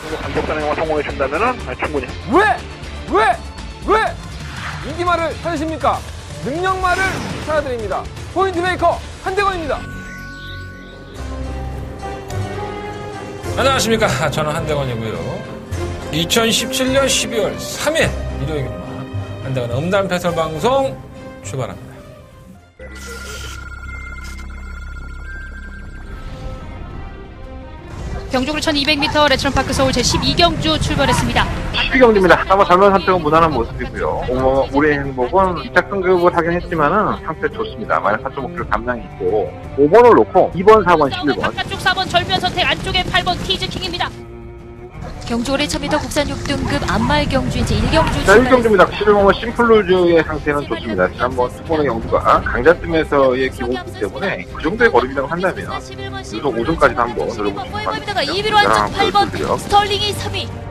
정도 강력단행만 성공해 준다면은 충분히. 왜 인기말을 찾으십니까? 능력말을 찾아드립니다. 포인트 메이커 한대건입니다. 안녕하십니까. 저는 한대건이고요. 2017년 12월 3일 일요일입니다. 한대건 음담 패설방송 출발합니다. 경주구 1200m 레츠런파크 서울 제12경주 출발했습니다. 12경주입니다. 아마 젊은 선택은 무난한 모습이고요. 우리의 행복은 시작 승급을 하긴 했지만은 상태 좋습니다. 마이너스 4.5kg 감량이 있고 5번을 놓고 2번, 4번, 11번. 바깥쪽 4번 절묘 선택, 안쪽에 8번 티즈킹입니다. 경주올해 1000m 국산 6등급 안말 경주 이제 1경주 자, 1경주입니다. 11번은 심플루즈의 상태는 좋습니다. 지난번 투번의 경주가 강자뜸에서의 기록이기 때문에 그 정도의 거리라고 한다면 유속 5점까지도 한번 포에버에다가 2위로 안쪽 8번 스털링이 3위.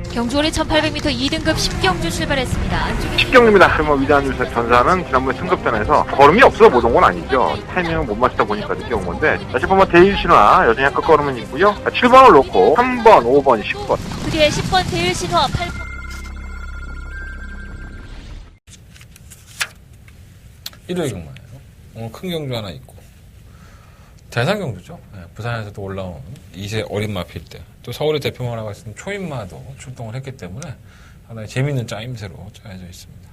경주올해 1800m 2등급 10경주 출발했습니다. 안쪽에 10경주입니다. 그러면 위대한 전사는 지난번에 승급전에서 걸음이 없어 못 온 건 아니죠. 타이밍을 못 맞추다 보니까 늦게 온 건데 10번은 대일신화 여전히 끝걸음은 있고요. 7번을 놓고 3번, 5번, 10번. 그 뒤에 10번 대일신화 8번. 일요일 경마예요. 오늘 큰 경주 하나 있고 대상 경주죠. 네, 부산에서도 올라온 2세 어린 마필 때 또 서울의 대표마라고 했을 때 초인마도 출동을 했기 때문에 상당히 재밌는 짜임새로 짜여져 있습니다.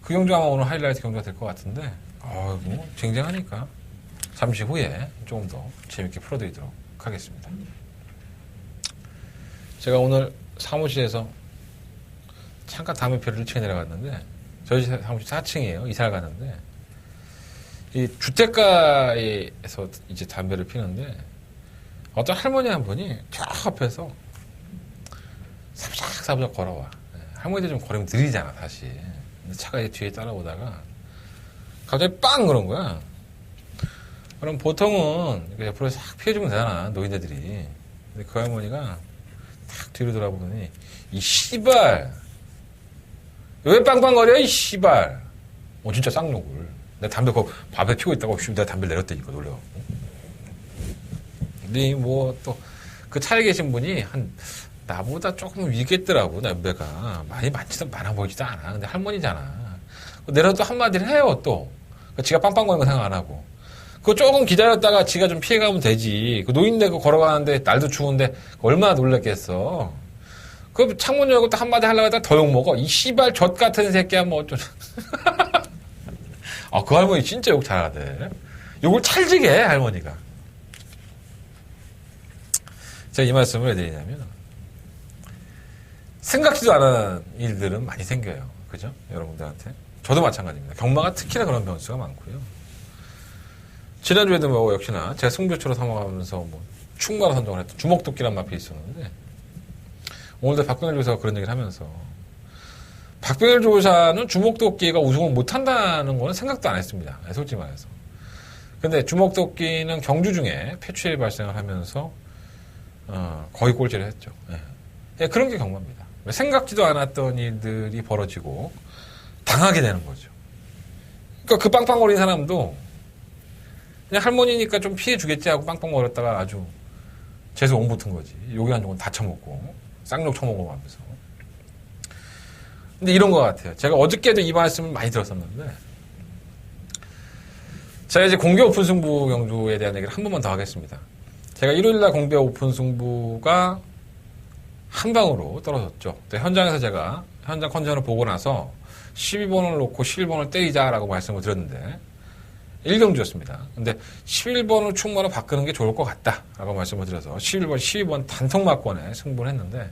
그 경주 아마 오늘 하이라이트 경주가 될 것 같은데 아이고 쟁쟁하니까 잠시 후에 조금 더 재밌게 풀어드리도록 하겠습니다. 제가 오늘 사무실에서 잠깐 담배피를 1층에 내려갔는데 저희 사무실 4층이에요. 이사를 갔는데 이 주택가에서 이제 담배를 피는데 어떤 할머니 한 분이 저 앞에서 사부작 걸어와. 할머니들 좀 걸으면 느리잖아 사실. 근데 차가 이제 뒤에 따라오다가 갑자기 빵 그런 거야. 그럼 보통은 옆으로 싹 피해주면 되잖아 노인네들이. 근데 그 할머니가 탁 뒤로 돌아보더니 이 씨발 왜 빵빵거려 이 씨발. 진짜 쌍욕을. 내가 담배 그 밥에 피고 있다고 내가 담배를 내렸다니까 놀래갖고. 근데 뭐 또 그 차에 계신 분이 한 나보다 조금 위겠더라고 남배가 많아 보이지도 않아. 근데 할머니잖아. 내려도 한마디를 해요 또. 지가 빵빵거리는 거 생각 안 하고. 그거 조금 기다렸다가 지가 좀 피해가면 되지. 그 노인네 그 걸어가는데 날도 추운데 얼마나 놀랬겠어. 그 창문 열고 또 한마디 하려고 했다가 더 욕먹어. 이 씨발 젖 같은 새끼야 뭐 어쩌. 그 할머니 진짜 욕 잘하대. 욕을 찰지게 해 할머니가. 제가 이 말씀을 해드리냐면 생각지도 않은 일들은 많이 생겨요. 그죠? 여러분들한테. 저도 마찬가지입니다. 경마가 특히나 그런 변수가 많고요. 지난주에도 뭐 역시나 제가 승부처로 삼아가면서 뭐 충마로 선정을 했던 주먹도끼란 마필이 있었는데 오늘도 박병일 조사가 그런 얘기를 하면서 박병일 조사는 주먹도끼가 우승을 못한다는 거는 생각도 안 했습니다. 솔직히 말해서. 근데 주먹도끼는 경주 중에 폐출이 발생을 하면서 거의 꼴찌를 했죠. 예, 그런 게 경마입니다. 생각지도 않았던 일들이 벌어지고 당하게 되는 거죠. 그러니까 그 빵빵거리는 사람도 그냥 할머니니까 좀 피해주겠지 하고 빵빵거렸다가 아주 재수 옹 붙은 거지. 욕이 한 조금 다 처먹고 쌍욕 처먹고 하면서. 근데 이런 것 같아요. 제가 어저께도 이 말씀을 많이 들었었는데 제가 이제 공개 오픈 승부 경주에 대한 얘기를 한 번만 더 하겠습니다. 제가 일요일날 공개 오픈 승부가 한 방으로 떨어졌죠. 현장에서 제가 현장 컨디션을 보고 나서 12번을 놓고 11번을 때리자라고 말씀을 드렸는데 1경주였습니다. 근데 11번을 충무로 바꾸는 게 좋을 것 같다라고 말씀을 드려서 11번, 12번 단통 막권에 승부를 했는데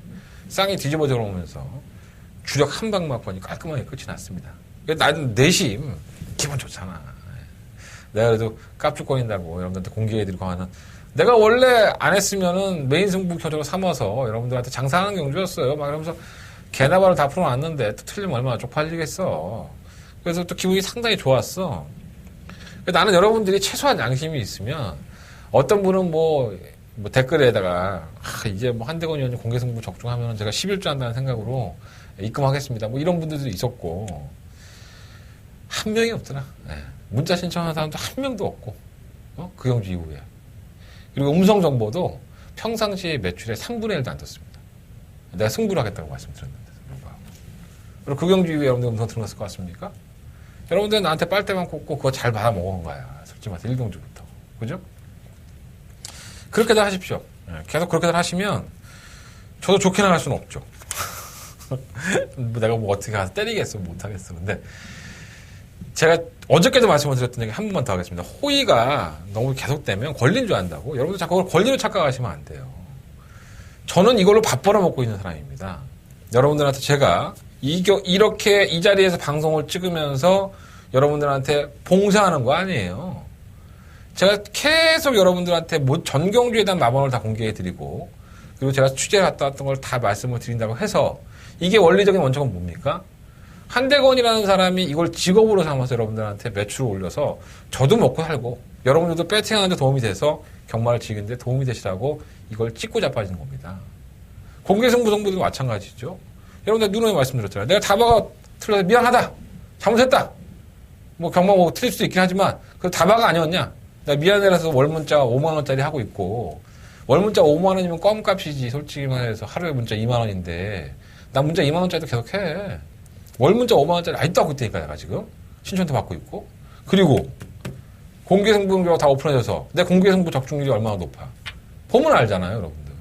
쌍이 뒤집어져 오면서 주력 한 방 막권이 깔끔하게 끝이 났습니다. 나는 내심 기분 좋잖아. 내가 그래도 깝죽거린다고 여러분들한테 공개해드리고 하는 내가 원래 안 했으면은 메인 승부 경주로 삼아서 여러분들한테 장사하는 경주였어요. 막 이러면서 개나 바로 다 풀어놨는데 또 틀리면 얼마나 쪽팔리겠어. 그래서 또 기분이 상당히 좋았어. 나는 여러분들이 최소한 양심이 있으면 어떤 분은 뭐 댓글에다가 이제 뭐 한대건 의원이 공개 승부 적중하면 제가 11주 한다는 생각으로 입금하겠습니다. 뭐 이런 분들도 있었고 한 명이 없더라. 문자 신청하는 사람도 한 명도 없고 그 경주 이후에. 그리고 음성 정보도 평상시 매출의 3분의 1도 안 떴습니다. 내가 승부를 하겠다고 말씀드렸는데. 그리고 그 경주 이후에 여러분들 음성 들어갔을 것 같습니까? 여러분들 나한테 빨대만 꽂고 그거 잘 받아 먹은 거야. 솔직히 말해서 1경주부터. 그죠? 그렇게들 하십시오. 계속 그렇게들 하시면 저도 좋게 나갈 수는 없죠. 내가 뭐 어떻게 가서 때리겠어? 못하겠어. 근데 제가 어저께도 말씀을 드렸던 얘기 한 번만 더 하겠습니다. 호의가 너무 계속되면 권리인 줄 안다고. 여러분들 자꾸 그걸 권리로 착각하시면 안 돼요. 저는 이걸로 밥 벌어먹고 있는 사람입니다. 여러분들한테 제가 이렇게 이 자리에서 방송을 찍으면서 여러분들한테 봉사하는 거 아니에요. 제가 계속 여러분들한테 전경주에 대한 마번을 다 공개해드리고 그리고 제가 취재를 갔다 왔던 걸 다 말씀을 드린다고 해서 이게 원리적인 원칙은 뭡니까? 한대건이라는 사람이 이걸 직업으로 삼아서 여러분들한테 매출을 올려서 저도 먹고 살고 여러분들도 배팅하는 데 도움이 돼서 경마를 즐기는데 도움이 되시라고 이걸 찍고 자빠지는 겁니다. 공개승부정부도 마찬가지죠. 여러분들 누누이 말씀드렸잖아요. 내가 다바가 틀려서 미안하다. 잘못했다. 뭐 경마 뭐 틀릴 수도 있긴 하지만 그 다바가 아니었냐. 내가 미안해라서 월문자 5만원짜리 하고 있고 월문자 5만원이면 껌값이지. 솔직히 말해서 하루에 문자 2만원인데 나 문자 2만원짜리도 계속 해. 월문자 5만원짜리 아직도 하고 있다니까 내가 지금. 신청도 받고 있고. 그리고 공개승부경주가 다 오픈해져서 내 공개승부 적중률이 얼마나 높아. 보면 알잖아요 여러분들.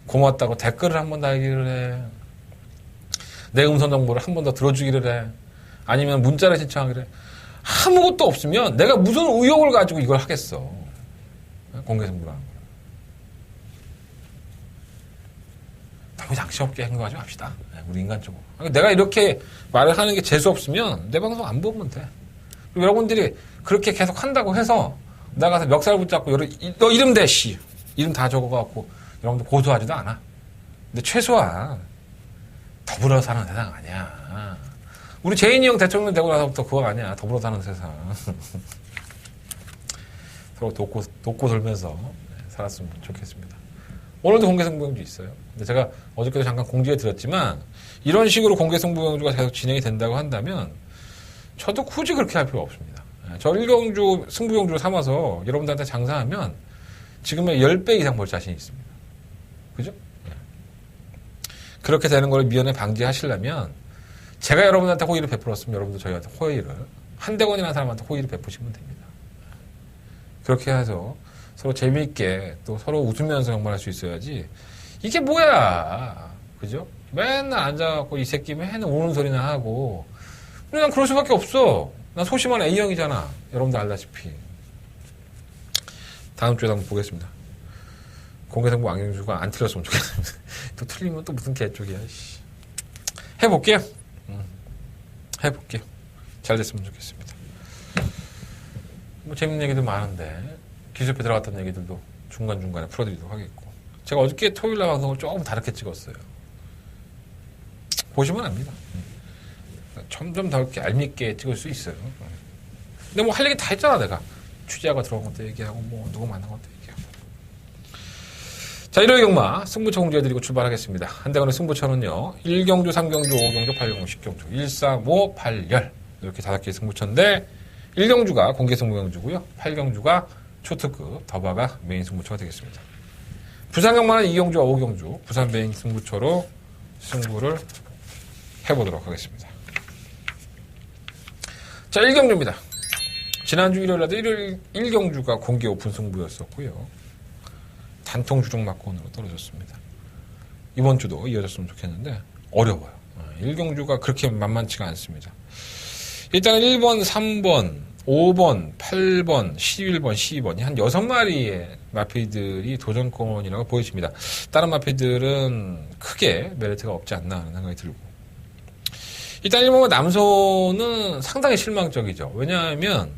고맙다고 댓글을 한 번 달기를 해. 내 음성 정보를 한 번 더 들어주기를 해. 아니면 문자를 신청하기를 해. 아무것도 없으면 내가 무슨 의욕을 가지고 이걸 하겠어. 공개승부라는 걸. 너무 양심 없게 행동하지 맙시다. 우리 인간적으로. 내가 이렇게 말을 하는 게 재수 없으면 내 방송 안 보면 돼. 그리고 여러분들이 그렇게 계속 한다고 해서 나가서 멱살 붙잡고 너 이름 대 씨. 이름 다 적어갖고 여러분들 고소하지도 않아. 근데 최소한 더불어 사는 세상 아니야. 우리 재인이 형 대통령 되고 나서부터 그거 아니야. 더불어 사는 세상. 서로 돕고 돌면서 살았으면 좋겠습니다. 오늘도 공개승부경주 있어요. 근데 제가 어저께도 잠깐 공지해 드렸지만 이런 식으로 공개승부경주가 계속 진행이 된다고 한다면 저도 굳이 그렇게 할 필요가 없습니다. 저 1경주 승부경주를 삼아서 여러분들한테 장사하면 지금의 10배 이상 벌 자신이 있습니다. 그죠? 그렇게 되는 걸 미연에 방지하시려면 제가 여러분한테 호의를 베풀었으면 여러분도 저희한테 호의를 한대건이라는 사람한테 호의를 베푸시면 됩니다. 그렇게 해서 서로 재미있게 또 서로 웃으면서 경마할 수 있어야지 이게 뭐야 그죠? 맨날 앉아갖고 이 새끼 맨날 우는 소리나 하고 근데 난 그럴 수밖에 없어. 난 소심한 A형이잖아. 여러분들 알다시피. 다음 주에 한번 보겠습니다. 공개승부 왕경주가 안 틀렸으면 좋겠습니다. 또 틀리면 또 무슨 개쪽이야. 해볼게요. 해볼게요. 잘 됐으면 좋겠습니다. 뭐 재밌는 얘기도 많은데 기술에 들어갔던 얘기들도 중간중간에 풀어드리도록 하겠고 제가 어저께 토요일날 방송을 조금 다르게 찍었어요. 보시면 압니다. 점점 더 이렇게 알밉게 찍을 수 있어요. 근데 뭐 할 얘기 다 했잖아 내가. 취재하고 들어간 것도 얘기하고 뭐 누구 만난 것도 얘기하고. 자, 1월 경마 승부처 공지해드리고 출발하겠습니다. 한대건의 승부처는요 1경주, 3경주, 5경주, 8경주, 10경주 1, 3, 5, 8, 10 이렇게 5개의 승부처인데 1경주가 공개 승부경주고요 8경주가 초특급 더바가 메인 승부처가 되겠습니다. 부산 경마는 2경주와 5경주 부산 메인 승부처로 승부를 해보도록 하겠습니다. 자, 1경주입니다. 지난주 일요일날도 1경주가 공개 오픈 승부였었고요. 단통 주종 막권으로 떨어졌습니다. 이번 주도 이어졌으면 좋겠는데 어려워요. 1경주가 그렇게 만만치가 않습니다. 일단은 1번, 3번, 5번, 8번, 11번, 12번 한 6마리의 마필들이 도전권이라고 보여집니다. 다른 마필들은 크게 메리트가 없지 않나 하는 생각이 들고 일단 1번과 남소는 상당히 실망적이죠. 왜냐하면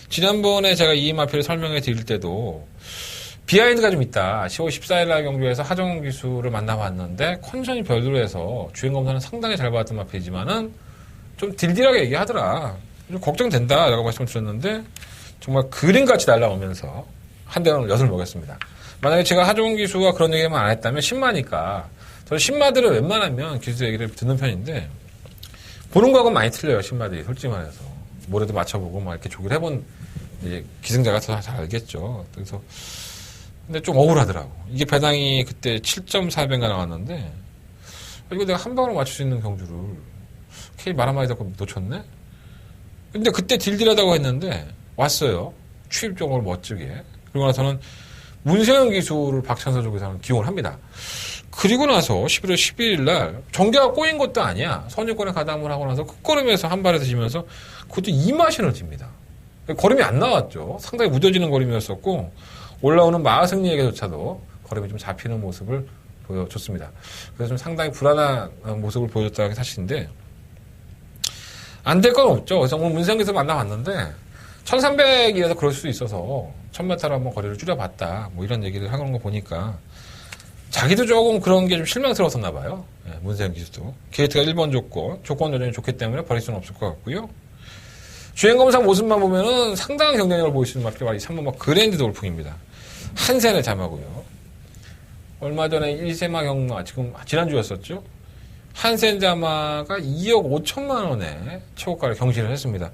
지난번에 제가 이 마필을 설명해 드릴 때도 비하인드가 좀 있다. 10월 14일 날 경주에서 하정훈 기수를 만나봤는데 컨디션이 별로로 해서 주행 검사는 상당히 잘 받았던 마필이지만은 좀 딜딜하게 얘기하더라. 좀 걱정된다 라고 말씀을 드렸는데 정말 그림같이 날라오면서 한 대는 엿을 먹였습니다. 만약에 제가 하정훈 기수가 그런 얘기만 안 했다면 신마니까 저는 신마들을 웬만하면 기수 얘기를 듣는 편인데 보는 거하고는 많이 틀려요. 신마들이 솔직히 말해서 모래도 맞춰보고 막 이렇게 조기를 해본 이제 기승자가 더 잘 알겠죠. 그래서 근데 좀 억울하더라고. 이게 배당이 그때 7.4배가 나왔는데 이거 내가 한 방으로 맞출 수 있는 경주를 K 말 한마디 듣고 놓쳤네? 근데 그때 딜딜하다고 했는데 왔어요. 추입종을 멋지게. 그리고 나서는 문세영 기수를 박찬서 쪽에서는 기용을 합니다. 그리고 나서 11월 11일 날 정계가 꼬인 것도 아니야. 선유권에 가담을 하고 나서 끝걸음에서 한 발에서 지면서 그것도 2마신을 집니다. 걸음이 안 나왔죠. 상당히 무뎌지는 걸음이었었고 올라오는 마승리에게조차도 걸음이 좀 잡히는 모습을 보여줬습니다. 그래서 좀 상당히 불안한 모습을 보여줬다는 게 사실인데 안 될 건 없죠. 그래서 오늘 문세영 기수 만나봤는데 1300이라도 그럴 수도 있어서 1000m로 한번 거리를 줄여봤다. 뭐 이런 얘기를 하는 거 보니까 자기도 조금 그런 게 좀 실망스러웠었나 봐요. 네, 문세영 기수도. 게이트가 1번 조건 여전히 좋기 때문에 버릴 수는 없을 것 같고요. 주행검사 모습만 보면은 상당한 경쟁력을 보이시는 마피가 3번 그랜드 돌풍입니다. 한센의 자마고요. 얼마 전에 1세마 경마, 지금 지난주였었죠. 한센 자마가 2억 5천만 원에 최고가를 경신을 했습니다.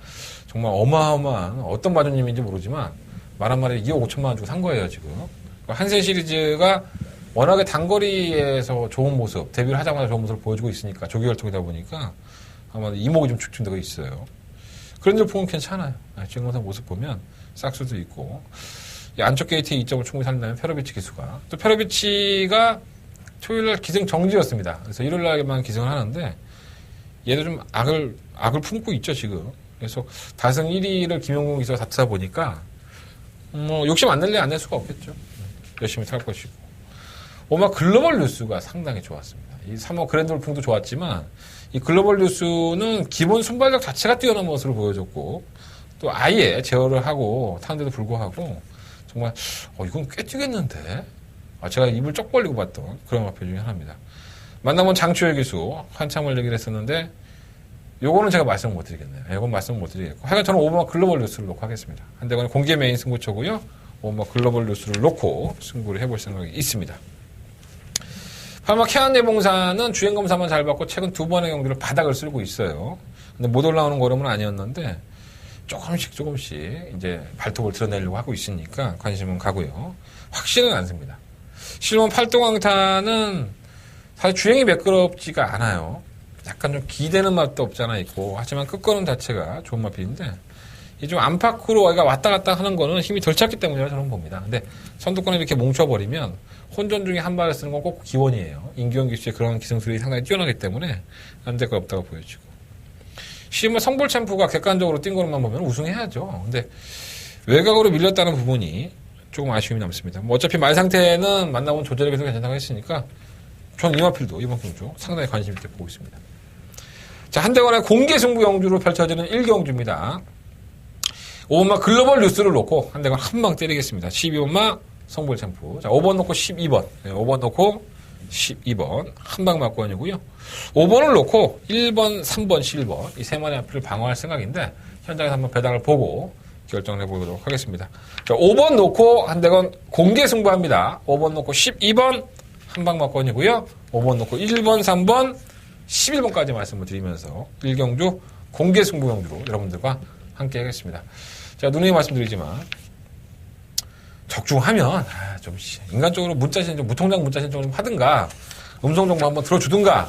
정말 어마어마한 어떤 마주님인지 모르지만 말 한마디에 2억 5천만 원 주고 산 거예요, 지금. 한센 시리즈가 워낙에 단거리에서 좋은 모습, 데뷔를 하자마자 좋은 모습을 보여주고 있으니까 조기혈통이다 보니까 아마 이목이 좀 축진되고 있어요. 그런 들 보면 괜찮아요. 주행검사 모습 보면 싹수도 있고 이 안쪽 게이트에 2점을 충분히 살린다면 페로비치 기수가 또 페로비치가 토요일날 기승 정지였습니다. 그래서 일요일날만 기승을 하는데 얘도 좀 악을 품고 있죠 지금. 그래서 다승 1위를 김용gun 기수가 다투다 보니까 뭐 욕심 안 낼래 안 낼 수가 없겠죠. 열심히 탈 것이고. 오마 글로벌 뉴스가 상당히 좋았습니다. 이 3호 그랜드 돌풍도 좋았지만 이 글로벌 뉴스는 기본 순발력 자체가 뛰어난 모습을 보여줬고 또 아예 제어를 하고 타는데도 불구하고 정말 이건 꽤 뛰겠는데 제가 입을 쩍 벌리고 봤던 그런 마표 중에 하나입니다. 만나본 장초열 기수 한참을 얘기를 했었는데 요거는 제가 말씀을 못 드리겠네요. 이건 말씀을 못 드리겠고 하여간 저는 오버마 글로벌 뉴스를 놓고 하겠습니다. 한대건의 공개 메인 승부처고요. 오버마 글로벌 뉴스를 놓고 승부를 해볼 생각이 있습니다. 파마 캐안 예봉사는 주행검사만 잘 받고 최근 2번의 경기를 바닥을 쓸고 있어요. 근데 못 올라오는 걸음은 아니었는데 조금씩 이제 발톱을 드러내려고 하고 있으니까 관심은 가고요. 확실은 않습니다. 실몬 팔도강타는 사실 주행이 매끄럽지가 않아요. 약간 좀 기대는 맛도 없잖아 있고 하지만 끝걸음 자체가 좋은 마필인데 이 좀 안팎으로 왔다 갔다 하는 거는 힘이 덜 찼기 때문이라고 저는 봅니다. 근데 선두권에 이렇게 뭉쳐버리면 혼전 중에 한 발을 쓰는 건 꼭 기본이에요. 임기현 기수의 그런 기승술이 상당히 뛰어나기 때문에 안 될 거 없다고 보여지고. 시험은 성볼 챔프가 객관적으로 뛴 거로만 보면 우승해야죠. 근데 외곽으로 밀렸다는 부분이 조금 아쉬움이 남습니다. 뭐 어차피 말 상태는 만나본 조절이 계속 괜찮다고 했으니까 전 이마필도 이번 경주 상당히 관심 있게 보고 있습니다. 자, 한대건의 공개 승부 경주로 펼쳐지는 1경주입니다. 5번마 글로벌 뉴스를 놓고 한대건 한 방 때리겠습니다. 12번마 성볼 챔프. 자, 5번 놓고 12번. 네, 5번 놓고 12번. 한 방 맞권이고요. 5번을 놓고 1번, 3번, 11번. 이 세 마리 앞을 방어할 생각인데 현장에서 한번 배당을 보고 결정을 해보도록 하겠습니다. 자, 5번 놓고 한대건 공개 승부합니다. 5번 놓고 12번 한 방 맞권이고요. 5번 놓고 1번, 3번, 11번까지 말씀을 드리면서 1경주 공개 승부 경주로 여러분들과 함께 하겠습니다. 제가 누누이 말씀드리지만 적중하면 좀 인간적으로 문자 신청, 무통장 문자 신청 좀 하든가 음성 정보 한번 들어주든가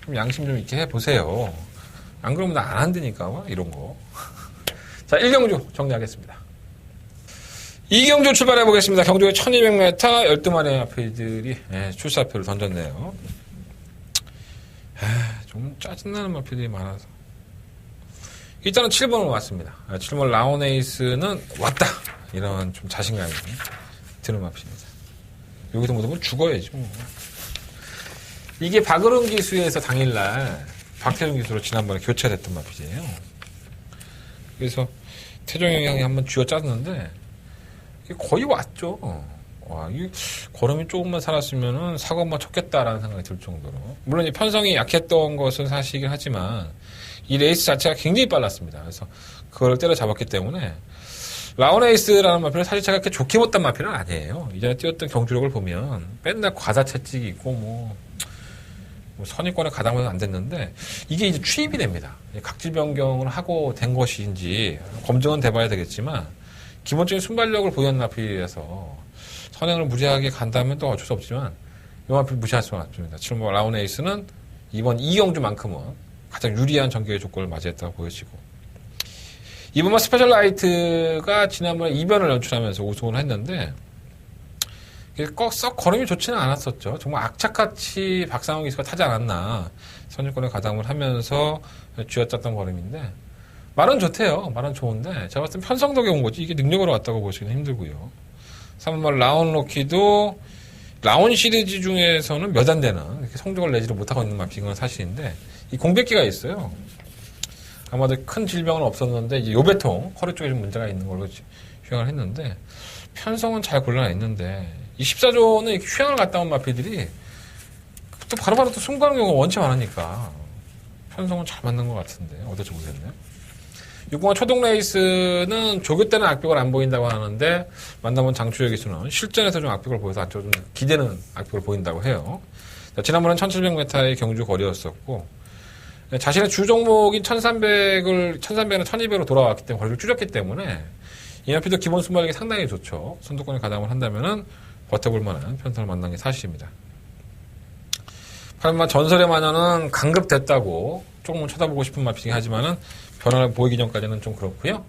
좀 양심 좀 있게 해보세요. 안 그러면 나 안 한다니까 이런 거. 자, 1경주 정리하겠습니다. 2경주 출발해 보겠습니다. 경주의 1200m 12마리의 마필들이 출사표를 던졌네요. 좀 짜증나는 마필들이 많아서 일단은 7번으로 왔습니다. 7번 라온에이스는 왔다. 이런 좀 자신감이 드는 마필입니다. 여기서 못 오면 죽어야지 뭐. 이게 박으름 기수에서 당일날 박태준 기수로 지난번에 교체됐던 마필이에요. 그래서 태종이 형이 한번 쥐어 짰는데 이게 거의 왔죠. 와, 이 걸음이 조금만 살았으면은 사고 한번 쳤겠다라는 생각이 들 정도로. 물론 이 편성이 약했던 것은 사실이긴 하지만 이 레이스 자체가 굉장히 빨랐습니다. 그래서 그걸 때려잡았기 때문에 라온에이스라는 마필은 사실 제가 그렇게 좋게 봤던 마필은 아니에요. 이전에 뛰었던 경주력을 보면 맨날 과다 채찍이 있고 뭐 선입권에 가담은 안 됐는데 이게 이제 추입이 됩니다. 각질 변경을 하고 된 것인지 검증은 돼봐야 되겠지만 기본적인 순발력을 보유한 마필이라서 선행을 무리하게 간다면 또 어쩔 수 없지만 이 마필 무시할 수는 없습니다. 7번 라운 에이스는 이번 2경주만큼은 가장 유리한 전개의 조건을 맞이했다고 보여지고 이번만 스페셜 라이트가 지난번에 이변을 연출하면서 우승을 했는데 썩 걸음이 좋지는 않았었죠. 정말 악착같이 박상호 기수가 타지 않았나 선유권에 가담을 하면서 쥐어짰던 걸음인데 말은 좋대요. 말은 좋은데 제가 봤을 땐 편성덕에 온 거지 이게 능력으로 왔다고 보시기는 힘들고요. 3번 라운 로키도 라운 시리즈 중에서는 몇 안 되는 이렇게 성적을 내지를 못하고 있는 마피인 건 사실인데 이 공백기가 있어요. 아마도 큰 질병은 없었는데 이제 요배통 허리 쪽에 좀 문제가 있는 걸로 휴양을 했는데 편성은 잘 골라냈는데 이 14조는 휴양을 갔다 온 마피들이 또 바로바로 또 승부하는 경우가 원체 많으니까 편성은 잘 맞는 것 같은데 어떨지 모르겠네요. 6번 초동 레이스는 조교 때는 악벽을 안 보인다고 하는데 만나본 장추혁 기수는 실전에서 좀 악벽을 보여서 안쪽으로 좀 기대는 악벽을 보인다고 해요. 지난번엔 1700m의 경주 거리였었고 자신의 주 종목인 1300은 1200으로 돌아왔기 때문에 거리를 줄였기 때문에 이 마피도 기본 순발력이 상당히 좋죠. 선두권에 가담을 한다면은 버텨볼 만한 편성을 만난 게 사실입니다. 8번 전설의 마녀는 강급됐다고 조금은 쳐다보고 싶은 마피이긴 하지만은 변화를 보이기 전까지는 좀 그렇고요.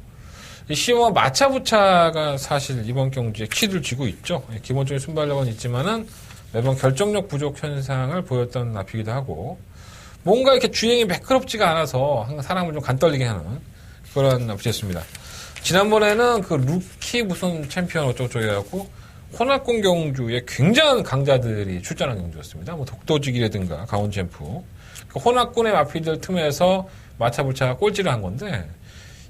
이 시오와 마차부차가 사실 이번 경기에 키를 쥐고 있죠. 기본적인 순발력은 있지만은 매번 결정력 부족 현상을 보였던 마피이기도 하고 뭔가 이렇게 주행이 매끄럽지가 않아서 항상 사람을 좀 간떨리게 하는 그런 마피였습니다. 지난번에는 그 루키 무슨 챔피언 어쩌고저쩌고 해갖고 호날콘 경주에 굉장한 강자들이 출전한 경주였습니다. 뭐 독도직이라든가 강원챔프. 그 호날콘의 마피들 틈에서 마차불차가 꼴찌를 한 건데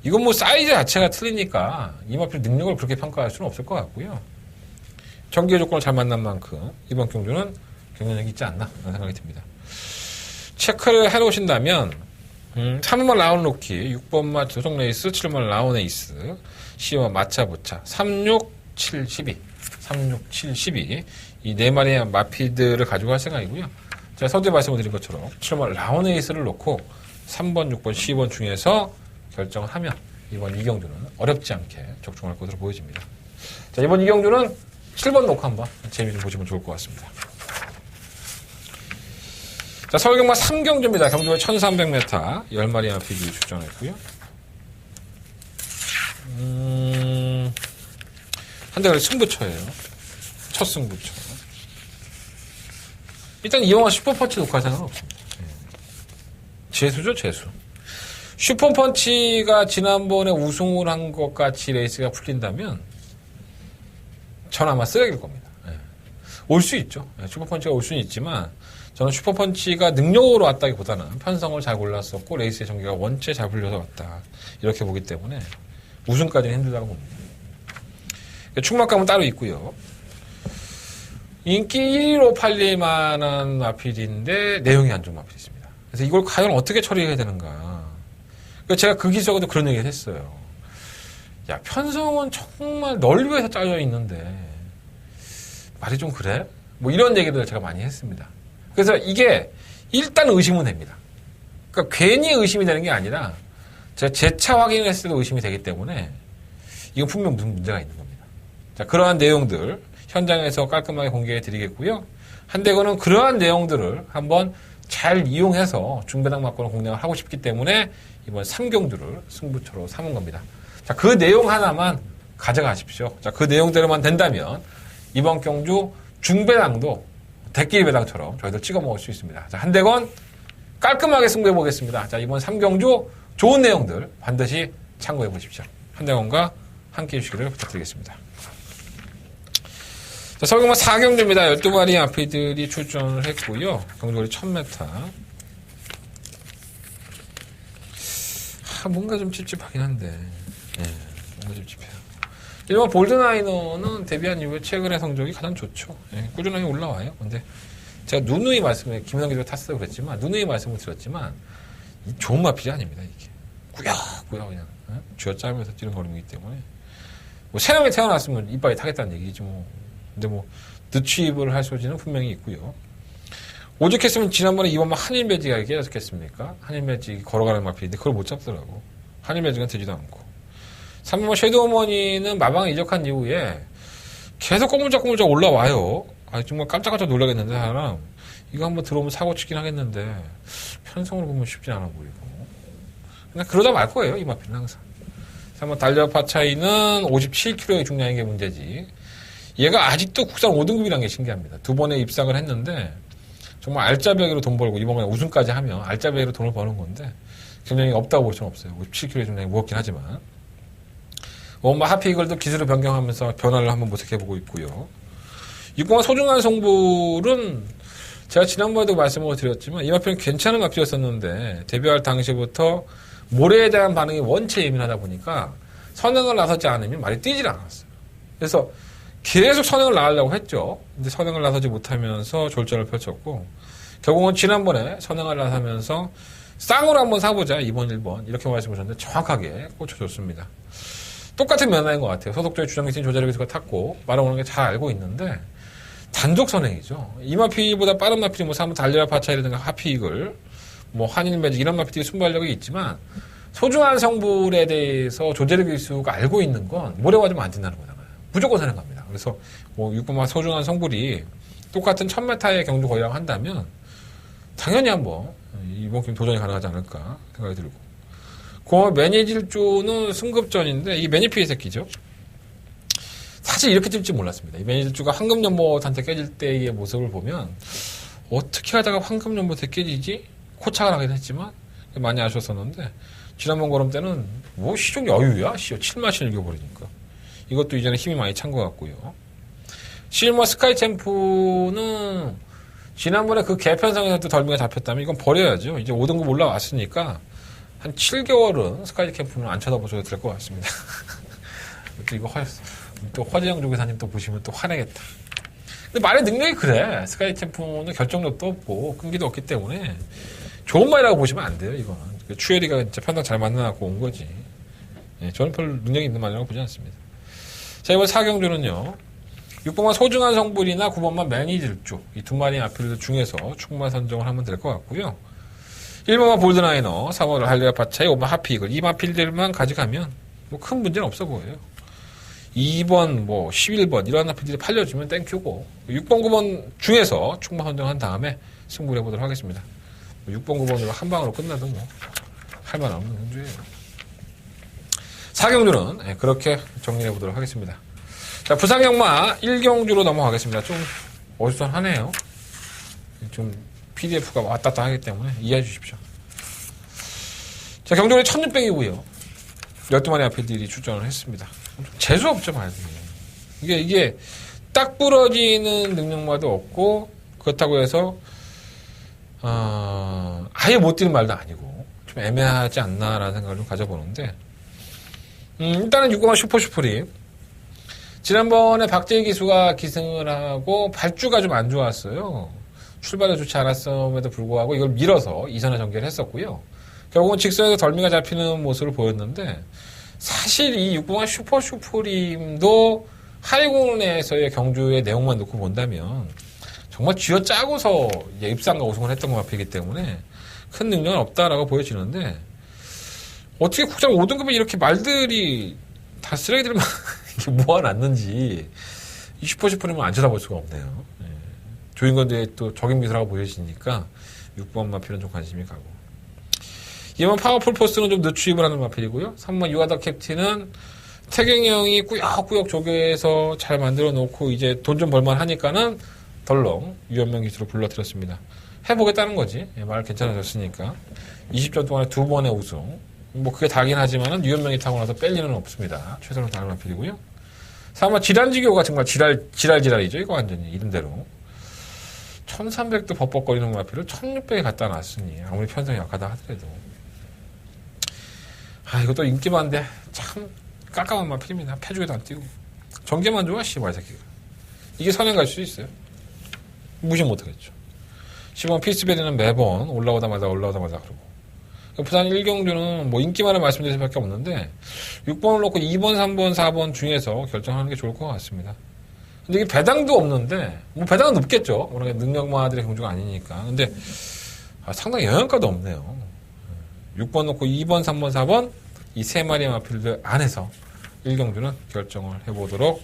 이건 뭐 사이즈 자체가 틀리니까 이 마필 능력을 그렇게 평가할 수는 없을 것 같고요. 전개 조건을 잘 만난 만큼 이번 경주는 경쟁력이 있지 않나 라는 생각이 듭니다. 체크를 해놓으신다면 3번 라운 로키, 6번 마 조성 레이스, 7번 라운 에이스, 10번 마차부차, 36, 7, 12 36, 7, 12 이 네 마리의 마피들을 가지고 할 생각이고요. 제가 서두에 말씀을 드린 것처럼 7번 라운 에이스를 놓고 3번, 6번, 12번 중에서 결정을 하면 이번 이경주는 어렵지 않게 적중할 것으로 보여집니다. 자, 이번 이경주는 7번 놓고 한번 재미 좀 보시면 좋을 것 같습니다. 자, 서울경마 3경주입니다. 경주가 1300m 10마리 마피들이 출전했고요. 한 대가 승부처예요. 첫 승부처. 일단 이영화 슈퍼펀치 놓고 할 생각은 없습니다. 재수죠, 재수. 슈퍼펀치가 지난번에 우승을 한 것 같이 레이스가 풀린다면 전 아마 쓰레기일 겁니다. 올 수 있죠. 슈퍼펀치가 올 수는 있지만 저는 슈퍼펀치가 능력으로 왔다기보다는 편성을 잘 골랐었고 레이스의 전개가 원체 잘 풀려서 왔다. 이렇게 보기 때문에 우승까지는 힘들다고 봅니다. 충막감은 따로 있고요. 인기 1위로 팔릴 만한 마필인데 내용이 안 좋은 마필이 있습니다. 그래서 이걸 과연 어떻게 처리해야 되는가. 제가 그 기수하고도 그런 얘기를 했어요. 야, 편성은 정말 널 위해서 짜여 있는데 말이 좀 그래? 뭐 이런 얘기들을 제가 많이 했습니다. 그래서 이게 일단 의심은 됩니다. 그러니까 괜히 의심이 되는 게 아니라 제가 재차 확인을 했을 때도 의심이 되기 때문에 이건 분명 무슨 문제가 있는 겁니다. 자, 그러한 내용들 현장에서 깔끔하게 공개해 드리겠고요. 한대건은 그러한 내용들을 한번 잘 이용해서 중배당 맞고는 공략을 하고 싶기 때문에 이번 3경주를 승부처로 삼은 겁니다. 자, 그 내용 하나만 가져가십시오. 자, 그 내용대로만 된다면 이번 경주 중배당도 대끼리 배당처럼 저희들 찍어 먹을 수 있습니다. 자, 한대건 깔끔하게 승부해 보겠습니다. 자, 이번 3경주 좋은 내용들 반드시 참고해 보십시오. 한대건과 함께 해주시기를 부탁드리겠습니다. 자, 서울경마 4경주입니다. 12마리 마피들이 출전을 했고요. 경주거리 1000m. 뭔가 좀 찝찝하긴 한데. 예, 뭔가 찝찝해요. 일반 볼드나이너는 데뷔한 이후에 최근의 성적이 가장 좋죠. 예, 꾸준하게 올라와요. 근데 제가 누누이 김현영 기자가 탔어요 그랬지만, 누누이 말씀을 드렸지만, 이 좋은 마필이 아닙니다, 이게. 꾸역꾸역 그냥, 쥐어짜면서 뛰는 걸음이기 때문에. 뭐, 새놈이 태어났으면 이빨이 타겠다는 얘기지 뭐. 근데 뭐, 늦취입을 할 소지는 분명히 있고요. 오죽했으면 지난번에 이번만 한일 매직이 깨졌겠습니까? 한일 매직이 걸어가는 마필인데 그걸 못 잡더라고. 한일 매직은 되지도 않고. 3번 섀도우머니는 마방에 이적한 이후에 계속 꼬물짝꼬물짝 올라와요. 정말 깜짝깜짝 놀라겠는데, 사람. 이거 한번 들어오면 사고 치긴 하겠는데, 편성으로 보면 쉽진 않아 보이고. 그냥 그러다 말 거예요, 이 마필은 항상. 3번 달려파 차이는 57kg의 중량인 게 문제지. 얘가 아직도 국산 5등급이라는 게 신기합니다. 2번에 입상을 했는데, 정말 알짜배기로 돈 벌고, 이번에 우승까지 하면 알짜배기로 돈을 버는 건데, 경쟁이 없다고 볼 수는 없어요. 57kg의 중량이 무겁긴 하지만. 하피이글도 기술을 변경하면서 변화를 한번 모색해보고 있고요. 6번 소중한 송불은 제가 지난번에도 말씀을 드렸지만 이 마필은 괜찮은 마필이었었는데 데뷔할 당시부터 모래에 대한 반응이 원체 예민하다 보니까 선행을 나서지 않으면 말이 뛰질 않았어요. 그래서 계속 선행을 나가려고 했죠. 근데 선행을 나서지 못하면서 졸전을 펼쳤고 결국은 지난번에 선행을 나서면서 쌍으로 한번 사보자 2번 1번 이렇게 말씀하셨는데 정확하게 꽂혀줬습니다. 똑같은 면허인 것 같아요. 소속조의 주정기신 조자리 기수가 탔고 말아오는 게 잘 알고 있는데 단독 선행이죠. 이 마필보다 빠른 마필이 뭐 사무 달려라 파차이라든가 하피이글 뭐 한일 매직 이런 마필들이 순발력이 있지만 소중한 성불에 대해서 조자리 기수가 알고 있는 건 모래 맞으면 안 된다는 거잖아요. 무조건 선행 갑니다. 그래서 뭐 6번마 소중한 성불이 똑같은 1000m의 경주 거리라고 한다면 당연히 한번 이번 게임 도전이 가능하지 않을까 생각이 들고 그 매니질주는 승급전인데 이 매니피의 새끼죠. 사실 이렇게 뛸 줄 몰랐습니다. 이 매니질주가 황금연못한테 깨질 때의 모습을 보면 어떻게 하다가 황금연못에 깨지지? 코착을 하긴 했지만 많이 아쉬웠었는데 지난번 걸음 때는 뭐 시종 여유야? 7마신 이겨버리니까 이것도 이전에 힘이 많이 찬 것 같고요. 실머 스카이 챔프는 지난번에 그 개편상에서도 덜미가 잡혔다면 이건 버려야죠. 이제 5등급 올라왔으니까 한 7개월은 스카이 캠프는 안 쳐다보셔도 될 것 같습니다. 또 이거 또 허재영 조교사님 또 보시면 또 화내겠다. 근데 말의 능력이 그래. 스카이 캠프는 결정력도 없고 끈기도 없기 때문에 좋은 말이라고 보시면 안 돼요. 이거는 추예리가 진짜 판단 잘 만나갖고 온 거지. 예, 저는 별 능력이 있는 말이라고 보지 않습니다. 자 이번 4경주는요. 6번만 소중한 성불이나 9번만 매니질주 이 두 마리 아필드 중에서 충분한 선정을 하면 될 것 같고요. 1번만 볼드나이너, 3번을 할리아 파차이, 5번 하피이글 이 마필들만 가져가면 뭐 큰 문제는 없어 보여요. 2번, 뭐 11번 이런 마필들이 팔려주면 땡큐고 6번, 9번 중에서 충분 선정한 다음에 승부를 해보도록 하겠습니다. 6번, 9번으로 한 방으로 끝나도 뭐 할 말 없는 경주예요. 4경주는 그렇게 정리해보도록 하겠습니다. 자, 부상영마 1경주로 넘어가겠습니다. 좀 어수선하네요. 좀 PDF가 왔다 갔다 하기 때문에 이해해 주십시오. 자, 경주는 1600이고요. 12마리 아필들이 출전을 했습니다. 재수없죠, 말이. 이게 딱 부러지는 능력마도 없고, 그렇다고 해서, 아예 못 뛰는 말도 아니고, 좀 애매하지 않나라는 생각을 좀 가져보는데, 일단은 6번마 슈퍼슈프림. 지난번에 박재희 기수가 기승을 하고, 발주가 좀 안 좋았어요. 출발도 좋지 않았음에도 불구하고 이걸 밀어서 2선에 전개를 했었고요. 결국은 직선에서 덜미가 잡히는 모습을 보였는데 사실 이 6번마 슈퍼슈프림도 하이군에서의 경주의 내용만 놓고 본다면 정말 쥐어짜고서 입상과 우승을 했던 것 같기 때문에 큰 능력은 없다라고 보여지는데 어떻게 국장 5등급에 이렇게 말들이 다 쓰레기들만 모아놨는지 이 슈퍼슈프림은 안 쳐다볼 수가 없네요. 조인건대에 또 적임미소라고 보여지니까 6번 마필은 좀 관심이 가고 2번 파워풀 포스는 좀 늦추입을 하는 마필이고요. 3번 유아더 캡틴은 태경형이 꾸역꾸역 조개에서 잘 만들어 놓고 이제 돈 좀 벌만 하니까는 덜렁 유연명 기수로 불러들였습니다. 해보겠다는 거지. 말 괜찮아졌으니까 20전 동안에 2번의 우승 뭐 그게 다긴 하지만은 유연명이 타고 나서 뺄 일은 없습니다. 최선을 다하는 마필이고요. 3번 지란지교가 정말 지랄이죠. 이거 완전히 이름대로 1300도 벅벅거리는 마필을 1600에 갖다 놨으니 아무리 편성이 약하다 하더라도 이것도 인기 많은데 참 깜깜한 마필입니다. 패죽에도 안 띄고 전개만 좋아 씨발 새끼가 이게 선행 갈 수 있어요. 무시 못하겠죠. 10번 피스베리는 매번 올라오다마다 그러고 부산 1경주는 뭐 인기만을 말씀드릴 수밖에 없는데 6번을 놓고 2번, 3번, 4번 중에서 결정하는 게 좋을 것 같습니다. 근데 이게 배당도 없는데, 뭐 배당은 높겠죠. 워낙에 능력마들의 경주가 아니니까. 근데, 상당히 영향가도 없네요. 6번 놓고 2번, 3번, 4번, 이 세 마리의 마필들 안에서 1경주는 결정을 해보도록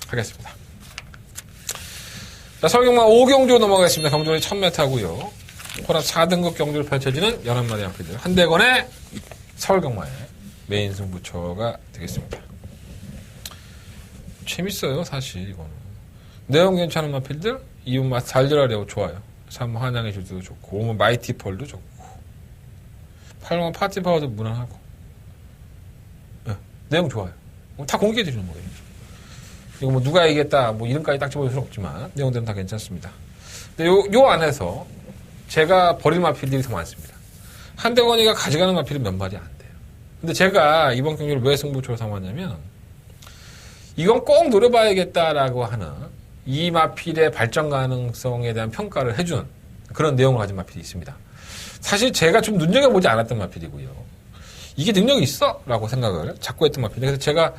하겠습니다. 자, 서울경마 5경주 넘어가겠습니다. 경주는 1000m고요. 호남 4등급 경주로 펼쳐지는 11마리 마필들. 한대건의 서울경마의 메인 승부처가 되겠습니다. 재밌어요, 사실 이거는. 내용 괜찮은 마필들, 2번 맛 달려라려고 좋아요. 3번 한양의 질도 좋고, 5번 마이티 펄도 좋고, 8번 파티 파워도 무난하고, 네, 내용 좋아요. 다 공개해 주는 거예요. 이거 뭐 누가 이겼다, 뭐 이름까지 딱 집어줄 수는 없지만, 내용들은 다 괜찮습니다. 근데 요 안에서 제가 버릴 마필들이 더 많습니다. 한대건이가 가져가는 마필은 몇 마리 안 돼요. 근데 제가 이번 경기를 왜 승부처로 삼았냐면, 이건 꼭 노려봐야겠다라고 하는 이 마필의 발전 가능성에 대한 평가를 해주는 그런 내용을 가진 마필이 있습니다. 사실 제가 좀 눈여겨보지 않았던 마필이고요. 이게 능력이 있어? 라고 생각을 자꾸 했던 마필이에요. 그래서 제가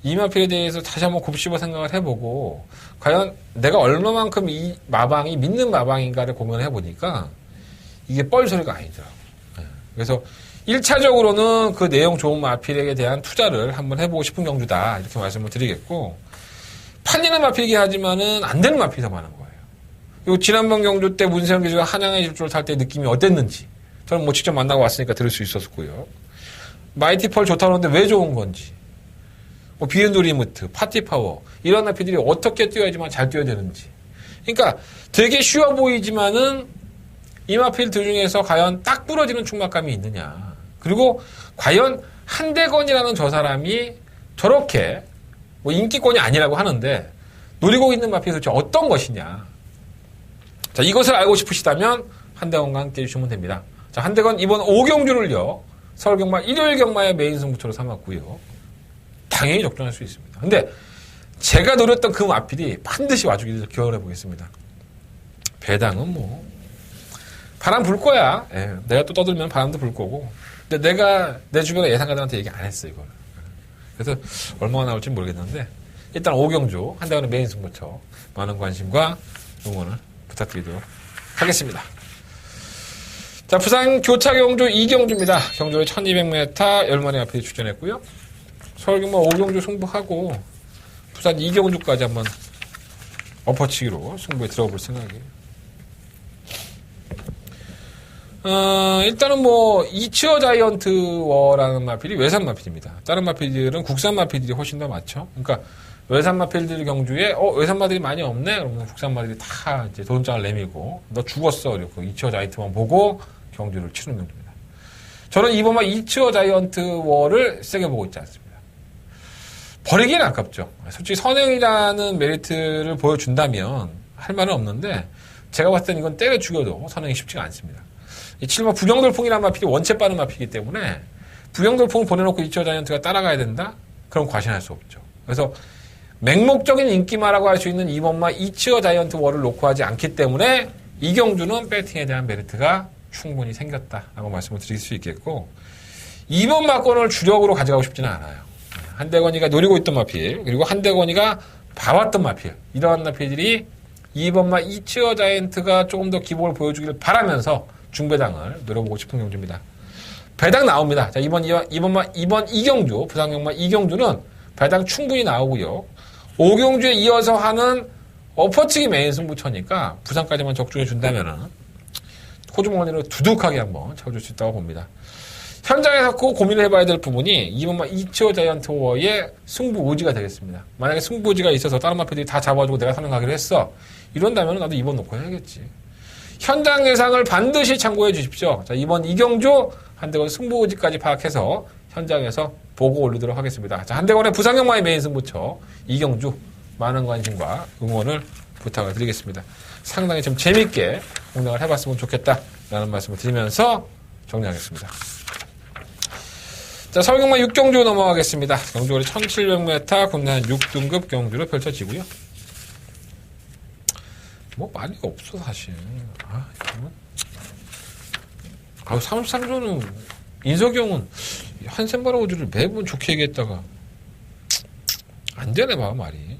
이 마필에 대해서 다시 한번 곱씹어 생각을 해보고 과연 내가 얼마만큼 이 마방이 믿는 마방인가를 고민을 해보니까 이게 뻘소리가 아니더라고요. 그래서 1차적으로는 그 내용 좋은 마필에 대한 투자를 한번 해보고 싶은 경주다 이렇게 말씀을 드리겠고, 팔리는 마필이긴 하지만은 안 되는 마필이 더 많은 거예요. 그리고 지난번 경주 때 문세영 기수가 한양의 질주를 탈 때 느낌이 어땠는지 저는 뭐 직접 만나고 왔으니까 들을 수 있었고요. 마이티 펄 좋다고 하는데 왜 좋은 건지, 뭐 비엔도 리무트, 파티 파워 이런 마필들이 어떻게 뛰어야지만 잘 뛰어야 되는지, 그러니까 되게 쉬워 보이지만은 이 마필들 중에서 과연 딱 부러지는 충막감이 있느냐, 그리고 과연 한대건이라는 저 사람이 저렇게 뭐 인기권이 아니라고 하는데 노리고 있는 마필이 도대체 어떤 것이냐. 자, 이것을 알고 싶으시다면 한대건과 함께 해주시면 됩니다. 자, 한대건 이번 5경주를요 서울경마 일요일 경마의 메인 승부처로 삼았고요. 당연히 적중할 수 있습니다. 근데 제가 노렸던 그 마필이 반드시 와주기를 기원해 보겠습니다. 배당은 뭐 바람 불 거야. 예, 내가 또 떠들면 바람도 불 거고. 근데 내가 내 주변에 예상가들한테 얘기 안 했어, 이걸. 그래서 얼마나 나올지 모르겠는데 일단 5경주 한대건의 메인 승부처 많은 관심과 응원을 부탁드리도록 하겠습니다. 자, 부산 교차경주 2경주입니다. 경주에 1200m 10마리 앞에 출전했고요. 서울경마 5경주 승부하고 부산 2경주까지 한번 엎어치기로 승부에 들어볼 생각이에요. 일단은 뭐 이치어 자이언트 워라는 마필이 외산 마필입니다. 다른 마필들은 국산 마필들이 훨씬 더 많죠. 그러니까 외산 마필들 경주에 외산 마들이 많이 없네. 그러면 국산 마들이 다 이제 도전장을 내밀고 너 죽었어. 이렇게 이치어 자이언트만 보고 경주를 치르는 경주입니다. 저는 이번 막 이치어 자이언트 워를 세게 보고 있지 않습니다. 버리기는 아깝죠. 솔직히 선행이라는 메리트를 보여준다면 할 말은 없는데 제가 봤을 땐 이건 때려 죽여도 선행이 쉽지가 않습니다. 이 7번 부경돌풍이라는 마필이 원체 빠른 마필이기 때문에 부경돌풍을 보내놓고 이치어 자이언트가 따라가야 된다? 그럼 과신할 수 없죠. 그래서 맹목적인 인기마라고 할 수 있는 이번마 이치어 자이언트 월을 놓고 하지 않기 때문에 이 경주는 배팅에 대한 메리트가 충분히 생겼다라고 말씀을 드릴 수 있겠고, 이번 마권을 주력으로 가져가고 싶지는 않아요. 한대건이가 노리고 있던 마필, 그리고 한대건이가 봐왔던 마필, 이러한 마필들이 이번마 이치어 자이언트가 조금 더 기복을 보여주기를 바라면서 중배당을 노려보고 싶은 경주입니다. 배당 나옵니다. 자, 이번 2경주, 부산경마 2경주는 배당 충분히 나오고요. 5경주에 이어서 하는 엎어치기 메인 승부처니까 부산까지만 적중해 준다면은 호주머니로 두둑하게 한번 채워줄 수 있다고 봅니다. 현장에서 꼭 고민을 해봐야 될 부분이 이번만 이치어 자이언트 워의 승부 의지가 되겠습니다. 만약에 승부 의지가 있어서 다른 마필들이 다 잡아주고 내가 선행 가기로 했어. 이런다면 나도 이번 놓고 해야겠지. 현장 예상을 반드시 참고해 주십시오. 자, 이번 2경주 한대건 승부 의지까지 파악해서 현장에서 보고 올리도록 하겠습니다. 자, 한대건의 부산경마의 메인 승부처 2경주 많은 관심과 응원을 부탁을 드리겠습니다. 상당히 좀 재밌게 공략을 해봤으면 좋겠다라는 말씀을 드리면서 정리하겠습니다. 자, 서울경마 6경주 넘어가겠습니다. 경주거리 1700m 국내 한 6등급 경주로 펼쳐지고요. 뭐 많이 없어 사실. 이거는 33조는 인석영은 한센바라 우주를 매번 좋게 얘기했다가 안 되네 봐 말이.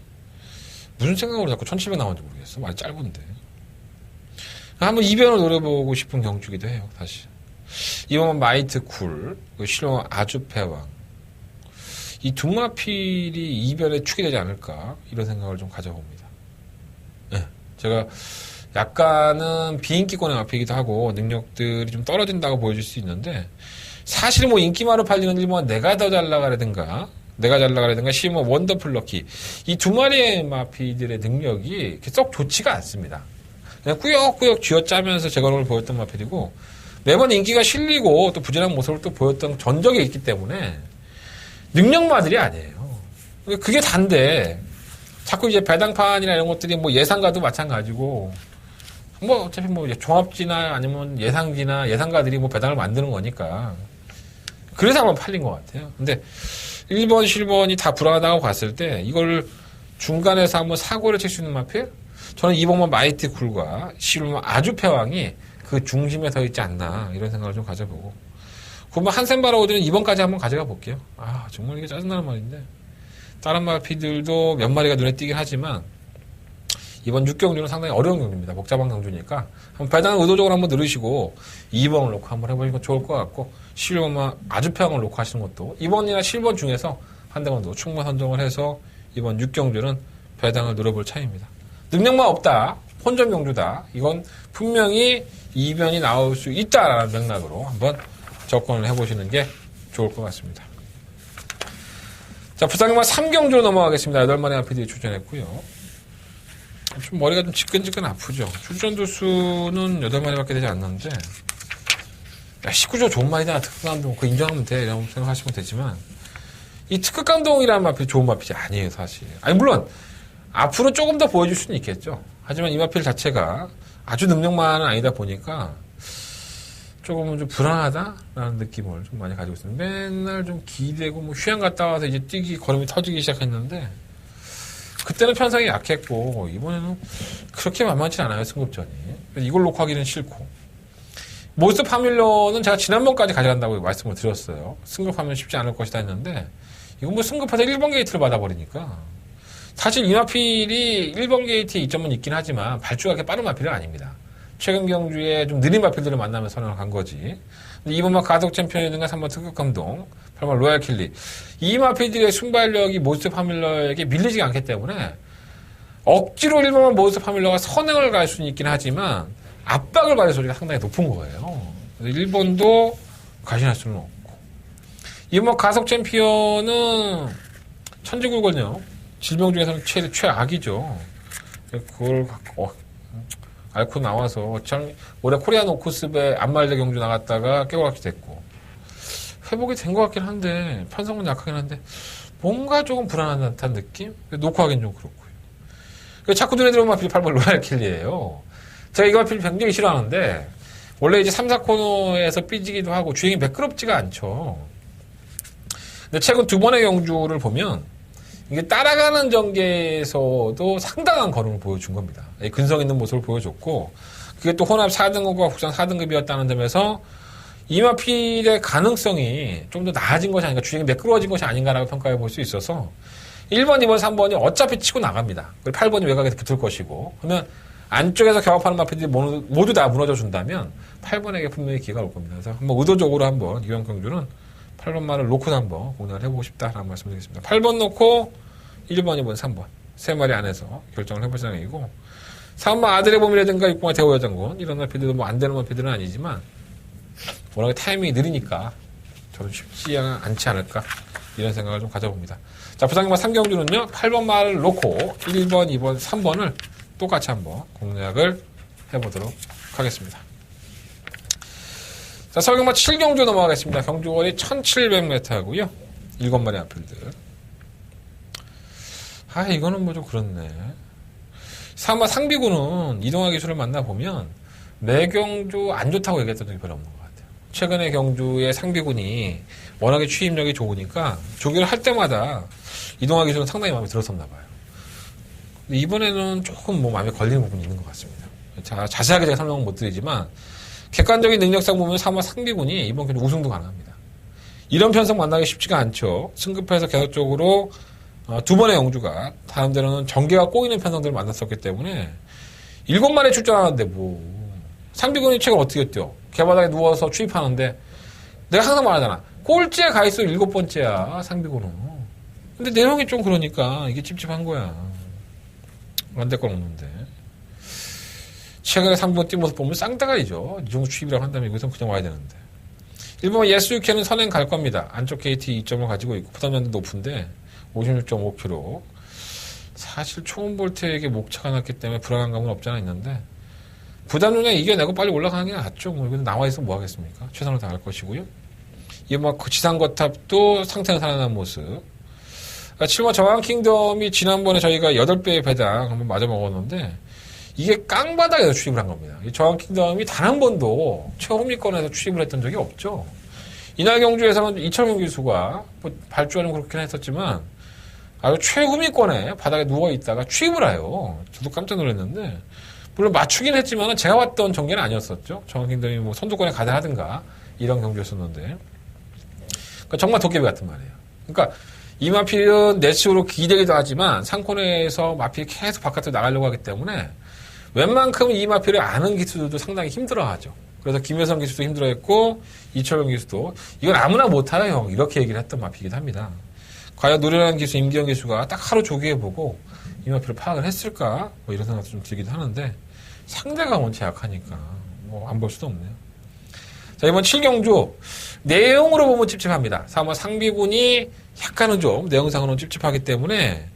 무슨 생각으로 자꾸 1700 나왔는지 모르겠어. 말이 짧은데. 한번 이변을 노려보고 싶은 경주기도 해요 사실. 이번은 마이트 쿨, 실용 아주패왕. 이 두 마필이 이변의 축이 되지 않을까 이런 생각을 좀 가져봅니다. 네, 제가 약간은 비인기권의 마필이기도 하고 능력들이 좀 떨어진다고 보여줄 수 있는데 사실 뭐 인기마로 팔리는 일본 내가 더 잘 나가라든가 시모 원더풀 럭키 이 두 마리의 마필들의 능력이 썩 좋지가 않습니다. 그냥 꾸역꾸역 쥐어짜면서 제거를 보였던 마필이고 매번 인기가 실리고 또 부진한 모습을 또 보였던 전적이 있기 때문에 능력마들이 아니에요. 그게 단데 자꾸 이제 배당판이나 이런 것들이 뭐 예상가도 마찬가지고 뭐 어차피 뭐 종합지나 아니면 예상지나 예상가들이 뭐 배당을 만드는 거니까 그래서 한번 팔린 것 같아요. 근데 1번, 7번이 다 불안하다고 봤을 때 이걸 중간에서 한번 사고를 칠 수 있는 마필? 저는 2번만 마이티 굴과 11번 아주 패왕이 그 중심에 서 있지 않나 이런 생각을 좀 가져보고 그러면 한센바라우드는 2번까지 한번 가져가 볼게요. 아 정말 이게 짜증나는 말인데 다른 마필들도 몇 마리가 눈에 띄긴 하지만 이번 6경주는 상당히 어려운 경주입니다. 복잡한 경주니까 한번 배당을 의도적으로 한번 들으시고 2번을 놓고 한번 해보시는 건 좋을 것 같고 11번만 아주 패왕을 놓고 하시는 것도 2번이나 7번 중에서 한 대만도 충분 선정을 해서 이번 6경주는 배당을 노려볼 차이입니다. 능력만 없다. 혼전 경주다. 이건 분명히 이변이 나올 수 있다라는 맥락으로 한번 접근을 해보시는 게 좋을 것 같습니다. 자, 부상경마 3경주로 넘어가겠습니다. 8마리 마필들이 출전했고요. 좀 머리가 좀 지끈지끈 아프죠. 출전두 수는 8마리밖에 되지 않는데, 야, 19조 좋은 말이다. 특급감동. 그거 인정하면 돼. 이라고 생각하시면 되지만, 이 특급감동이라는 마필이 좋은 마필이 아니에요, 사실. 아니, 물론, 앞으로 조금 더 보여줄 수는 있겠죠. 하지만 이 마필 자체가 아주 능력만은 아니다 보니까, 조금은 좀 불안하다라는 느낌을 좀 많이 가지고 있습니다. 맨날 좀 기대고, 뭐, 휴양 갔다 와서 이제 뛰기, 걸음이 터지기 시작했는데, 그때는 편성이 약했고 이번에는 그렇게 만만치 않아요. 승급전이. 이걸 놓고 하기는 싫고 몬스터 파밀러는 제가 지난번까지 가져간다고 말씀을 드렸어요. 승급하면 쉽지 않을 것이다 했는데 이건 뭐 승급해서 1번 게이트를 받아버리니까 사실 이 마필이 1번 게이트에 이점은 있긴 하지만 발주가 그렇게 빠른 마필은 아닙니다. 최근 경주에 좀 느린 마필들을 만나면서 선언을 간 거지. 2번만 가속 챔피언이든가 3번 특급 감동 8번 로얄 킬리 이 마필들의 순발력이 몬스터 파밀러에게 밀리지 않기 때문에 억지로 1번만 몬스터 파밀러가 선행을 갈 수는 있긴 하지만 압박을 받을 소리가 상당히 높은 거예요. 1번도 가신할 수는 없고 2번 가속 챔피언은 천지굴건요 질병 중에서는 최악이죠. 그걸 갖고 앓고 나와서 올해 코리안 오크스배 안말대 경주 나갔다가 깨고락지 됐고 회복이 된 것 같긴 한데 편성은 약하긴 한데 뭔가 조금 불안한 듯한 느낌? 놓고 하긴 좀 그렇고요. 자꾸 눈에 들어오는 마필이 8번 로얄 킬리예요. 제가 이 마필 굉장히 싫어하는데 원래 이제 3, 4코너에서 삐지기도 하고 주행이 매끄럽지가 않죠. 근데 최근 두 번의 경주를 보면 이게 따라가는 전개에서도 상당한 걸음을 보여준 겁니다. 근성 있는 모습을 보여줬고 그게 또 혼합 4등급과 국산 4등급이었다는 점에서 이 마필의 가능성이 좀 더 나아진 것이 아닌가 주행이 매끄러워진 것이 아닌가라고 평가해 볼 수 있어서 1번, 2번, 3번이 어차피 치고 나갑니다. 그리고 8번이 외곽에서 붙을 것이고 그러면 안쪽에서 경합하는 마필들이 모두 다 무너져 준다면 8번에게 분명히 기회가 올 겁니다. 그래서 한번 의도적으로 한번 이번 경주는 8번 말을 놓고 한번 공략을 해보고 싶다라는 말씀드리겠습니다. 8번 놓고 1번, 2번, 3번 세 마리 안에서 결정을 해볼 생각이고 3번 아들의 봄이라든가 6번의 대호여장군 이런 마필들도 뭐 안 되는 마필들은 아니지만 워낙에 타이밍이 느리니까 저는 쉽지 않지 않을까 이런 생각을 좀 가져봅니다. 자, 부상경마 3경주는요 8번 말을 놓고 1번, 2번, 3번을 똑같이 한번 공략을 해보도록 하겠습니다. 자, 서울경마 7경주 넘어가겠습니다. 경주거리 1700m고요 7마리 앞필들. 아, 이거는 뭐 좀 그렇네. 3번 상비군은 이동화 기술을 만나보면 매 경주 안 좋다고 얘기했던 적이 별로 없는 것 같아요. 최근에 경주의 상비군이 워낙에 추임력이 좋으니까 조기를 할 때마다 이동화 기술은 상당히 마음에 들었었나 봐요. 근데 이번에는 조금 뭐 마음에 걸리는 부분이 있는 것 같습니다. 자, 자세하게 제가 설명은 못 드리지만 객관적인 능력상 보면 3번 상비군이 이번 경주 우승도 가능합니다. 이런 편성 만나기 쉽지가 않죠. 승급해서 계속적으로 두 번의 경주가 다음 대로는 전개가 꼬이는 편성들을 만났었기 때문에 7마리 출전하는데 뭐 상비군이 최근 어떻게 뛰어? 개바닥에 누워서 추입하는데 내가 항상 말하잖아. 꼴찌에 가있어 7번째야 상비군은. 근데 내용이 좀 그러니까 이게 찝찝한 거야. 안 될 건 없는데. 최근에 3번 뛴 모습 보면 쌍따가리죠. 이 정도 추입이라고 한다면 여기서 그냥 와야 되는데. 1번 예스유케는 선행 갈 겁니다. 안쪽 KT 2점을 가지고 있고 부담량도 높은데 56.5km. 사실 초음볼트에게 목차가 났기 때문에 불안한 감은 없지 않아 있는데 부담량에 이겨내고 빨리 올라가는 게 낫죠. 뭐 이건 나와있어 뭐 하겠습니까? 최선을 다할 것이고요. 이번 지상거탑도 상태는 살아난 모습. 7번 저항킹덤이 지난번에 저희가 8배의 배당 한번 맞아 먹었는데 이게 깡바닥에서 추입을 한 겁니다. 이 저항킹덤이 단 한 번도 최후미권에서 추입을 했던 적이 없죠. 이날 경주에서는 이철용 기수가 뭐 발주하는 그렇긴 했었지만 아주 최후미권에 바닥에 누워있다가 추입을 해요. 저도 깜짝 놀랐는데 물론 맞추긴 했지만 제가 봤던 전개는 아니었었죠. 저항킹덤이 뭐 선두권에 가다하든가 이런 경주였었는데 그러니까 정말 도깨비 같은 말이에요. 그러니까 이 마필은 내치로 기대기도 하지만 상코너에서 마필이 계속 바깥으로 나가려고 하기 때문에 웬만큼 이 마필을 아는 기수들도 상당히 힘들어하죠. 그래서 김효성 기수도 힘들어했고 이철용 기수도 이건 아무나 못해요 형 이렇게 얘기를 했던 마필이기도 합니다. 과연 노련한 기수 임기영 기수가 딱 하루 조기에 보고 이 마필을 파악을 했을까 뭐 이런 생각도 좀 들기도 하는데 상대가 원체 약하니까 뭐 안 볼 수도 없네요. 자 이번 7경주 내용으로 보면 찝찝합니다. 3번 상비군이 약간은 좀 내용상으로는 찝찝하기 때문에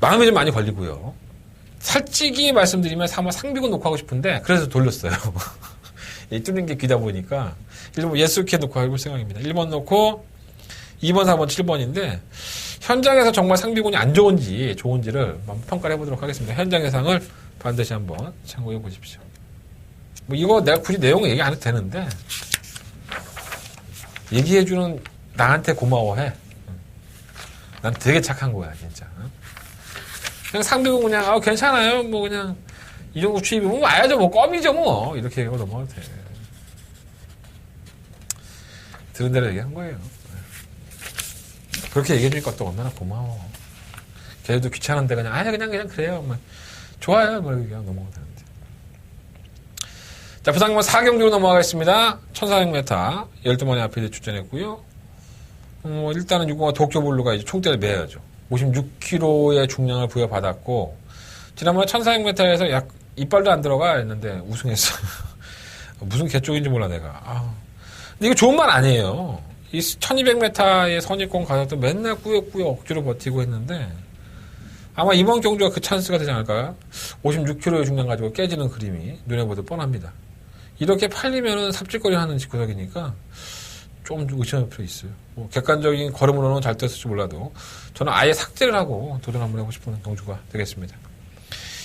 마음이 좀 많이 걸리고요. 솔직히 말씀드리면 3번 상비군 놓고 하고 싶은데 그래서 돌렸어요. 이 뚫린 게 귀다 보니까 1번 예스케 놓고 해볼 생각입니다. 1번 놓고 2번, 4번, 7번인데 현장에서 정말 상비군이 안 좋은지 좋은지를 한번 평가를 해보도록 하겠습니다. 현장 예상을 반드시 한번 참고해 보십시오. 뭐 이거 내가 굳이 내용을 얘기 안 해도 되는데 얘기해주는 나한테 고마워해. 난 되게 착한 거야 진짜. 그냥 상비군 그냥 괜찮아요 뭐 그냥 이 정도 추입이면 와야죠 뭐 껌이죠 뭐 이렇게 얘기하고 넘어가도 돼. 들은 대로 얘기한 거예요. 그렇게 얘기해주니까 또 얼마나 고마워. 걔도 귀찮은데 그냥 그냥 그래요. 뭐 좋아요 뭐 그냥 넘어가도 되는데. 자 부상만 4경주로 넘어가겠습니다. 1400m 12번의 앞에 출전했고요. 일단은 6번가 도쿄볼루가 이제 총대를 매야죠. 56kg의 중량을 부여받았고 지난번에 1400m에서 약 이빨도 안 들어가 했는데 우승했어요. 무슨 개쪽인지 몰라 내가. 근데 이거 좋은 말 아니에요. 이 1200m의 선입권 가서도 맨날 꾸역꾸역 억지로 버티고 했는데 아마 이번 경주가 그 찬스가 되지 않을까. 56kg의 중량 가지고 깨지는 그림이 눈에 보도 뻔합니다. 이렇게 팔리면은 삽질거리 하는 직구석이니까 좀 의심할 필요 있어요. 뭐 객관적인 걸음으로는 잘 떴을지 몰라도 저는 아예 삭제를 하고 도전 한번 해보고 싶은 경주가 되겠습니다.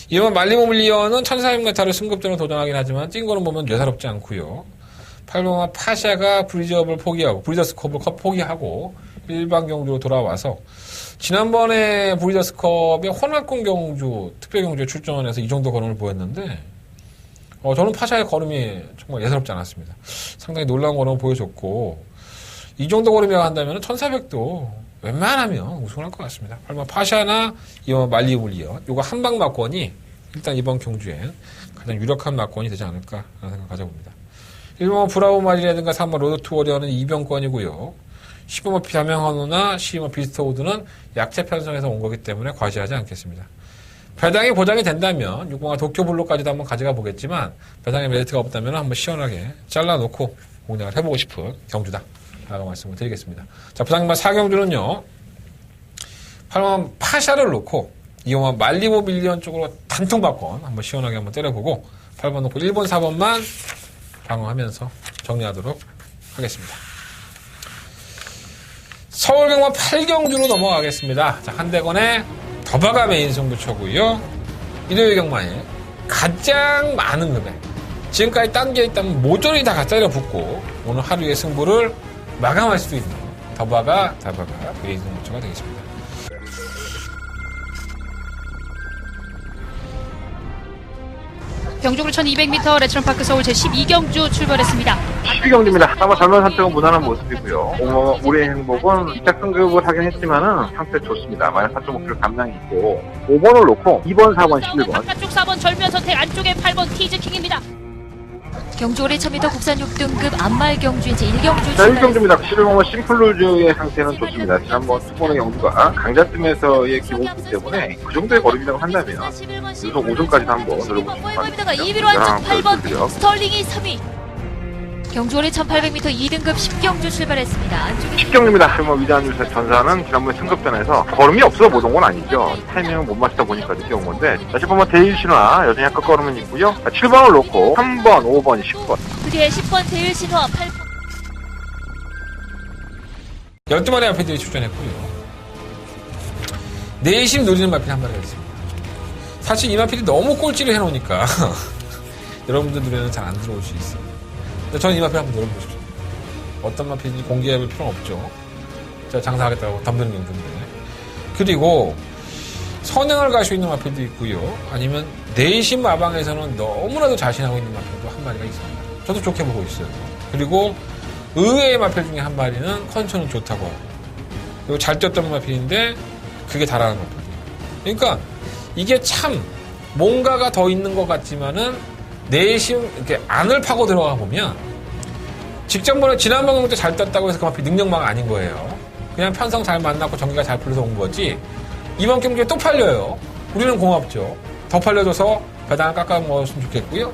이번 말리모밀리언은 1400m를 승급전으로 도전하긴 하지만 뛴 거는 보면 예사롭지 않고요. 8번화 파샤가 브리저스컵을 포기하고 일반 경주로 돌아와서 지난번에 브리저스컵의 혼합권 경주 특별 경주에 출전해서 이 정도 걸음을 보였는데 저는 파샤의 걸음이 정말 예사롭지 않았습니다. 상당히 놀라운 걸음을 보여줬고 이 정도 걸음이라고 한다면 1400도 웬만하면 우승을 할 것 같습니다. 8번 파샤나 이번 말리모밀리언 요거 한방 막권이 일단 이번 경주엔 가장 유력한 막권이 되지 않을까 라는 생각 가져봅니다. 1번 브라보 마리라든가 3번 로드투어리언은 이병권이고요. 10번 비자명헌우나 12번 비스터우드는 약체 편성에서 온 거기 때문에 과시하지 않겠습니다. 배당이 보장이 된다면 6번가 도쿄블루까지도 한번 가져가 보겠지만 배당의 메리트가 없다면 한번 시원하게 잘라놓고 공략을 해보고 싶은 경주다 라고 말씀을 드리겠습니다. 자 부상님만 4경주는요 8번 파샤를 놓고 2번 말리모밀리언 쪽으로 단통박권 한번 시원하게 한번 때려보고 8번 놓고 1번 4번만 방어하면서 정리하도록 하겠습니다. 서울경마 8경주로 넘어가겠습니다. 자, 한대건의 더바가 메인 승부처고요. 일요일 경마에 가장 많은 금액 지금까지 딴 게 있다면 모조리 다 갖다 붙고 오늘 하루의 승부를 마감할 수 있는 더바가 메인 승부처가 되겠습니다. 경주로 1200m 레츠런파크 서울 제12경주 출발했습니다. 12경주입니다. 아마 젊은 선택은 무난한 모습이고요. 올해의 행복은 시작 승급을 하긴 했지만은 상태 좋습니다. 마이너스 4.5kg 감량이 있고 5번을 놓고 2번, 4번, 11번. 바깥쪽 4번 절묘한 선택, 안쪽에 8번 티즈킹입니다. 경주올해 1000m 국산 6등급 안말 경주 이제 1경주 자, 1경주입니다. 실은 심플루즈의 상태는 좋습니다. 지난번 투번의 경주가 강자팀에서의 기본기 때문에 그 정도의 거리라고 한다면 여기서 5등까지도 한번 노려볼 수 있습니다. 2위로 안쪽 8번 스털링이 3위. 경주올해 1800m 2등급 10경주 출발했습니다. 안쪽에 10경주입니다. 뭐 위대한 유세 전사는 지난번 승급전에서 걸음이 없어 못 온 건 아니죠. 타이밍을 못 맞추다 보니까 늦게 온 건데, 자, 10번만 데일 신화 여전히 약간 걸음은 있고요. 자, 7번을 놓고 3번, 5번, 10번. 그 뒤에 10번 제일 신화 8번 12마리 마필들이 출전했고요. 내심 노리는 마필 한 마리가 있습니다. 사실 이 마필이 너무 꼴찌를 해놓으니까 여러분들 눈에는 잘 안 들어올 수 있어요. 근데 저는 이 마필 한번 노려보십시오. 어떤 마필인지 공개해볼 필요는 없죠. 제가 장사하겠다고 덤비는 경주인데. 그리고 선행을 갈 수 있는 마필도 있고요. 아니면 내심 마방에서는 너무나도 자신하고 있는 마필도 한 마리가 있습니다. 저도 좋게 보고 있어요. 그리고 의외의 마필 중에 한 마리는 컨디션은 좋다고 하고, 그리고 잘 뛰었던 마필인데 그게 다라는 마필이에요. 그러니까 이게 참 뭔가가 더 있는 것 같지만은 내심 이렇게 안을 파고 들어가 보면 직전번에 지난번 경기 때 잘 떴다고 해서 그 마필 능력마가 아닌 거예요. 그냥 편성 잘 만났고 전기가 잘 풀려서 온 거지. 이번 경기에 또 팔려요. 우리는 고맙죠. 더 팔려줘서 배당을 깎아 먹었으면 좋겠고요.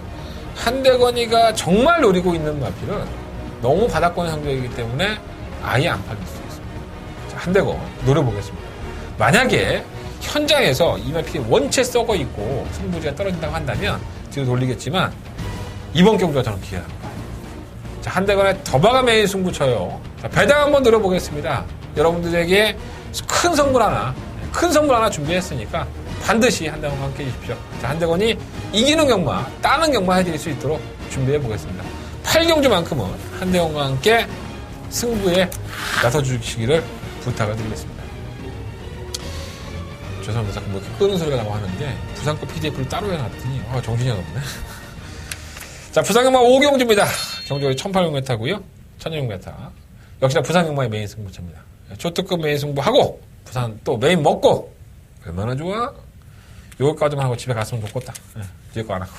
한대건이가 정말 노리고 있는 마필은 너무 바닥권의 성적이기 때문에 아예 안 팔릴 수 있습니다. 자, 한대건 노려보겠습니다. 만약에 현장에서 이 마필이 원체 썩어 있고 승부지가 떨어진다고 한다면 뒤로 돌리겠지만 이번 경기가 저는 기회합니다. 자, 한대건의 더바가 메인 승부 쳐요. 자, 배당 한번 노려보겠습니다. 여러분들에게 큰 선물 하나 준비했으니까 반드시 한대건과 함께 해주십시오. 자, 한대건이 이기는 경마, 따는 경마 해드릴 수 있도록 준비해보겠습니다. 8경주만큼은 한대건과 함께 승부에 나서주시기를 부탁을 드리겠습니다. 죄송합니다. 자꾸 뭐 이렇게 끄는 소리가 나고 하는데 부산급 PDF를 따로 해놨더니 정신이 없네. 자, 부산경마 5경주입니다. 경주가 1800m고요. 1600m. 역시나 부산경마의 메인 승부처입니다. 초특급 메인 승부하고 부산 또 메인 먹고 얼마나 좋아? 요거까지만 하고 집에 갔으면 좋겠다. 뒤에 거 안 하고.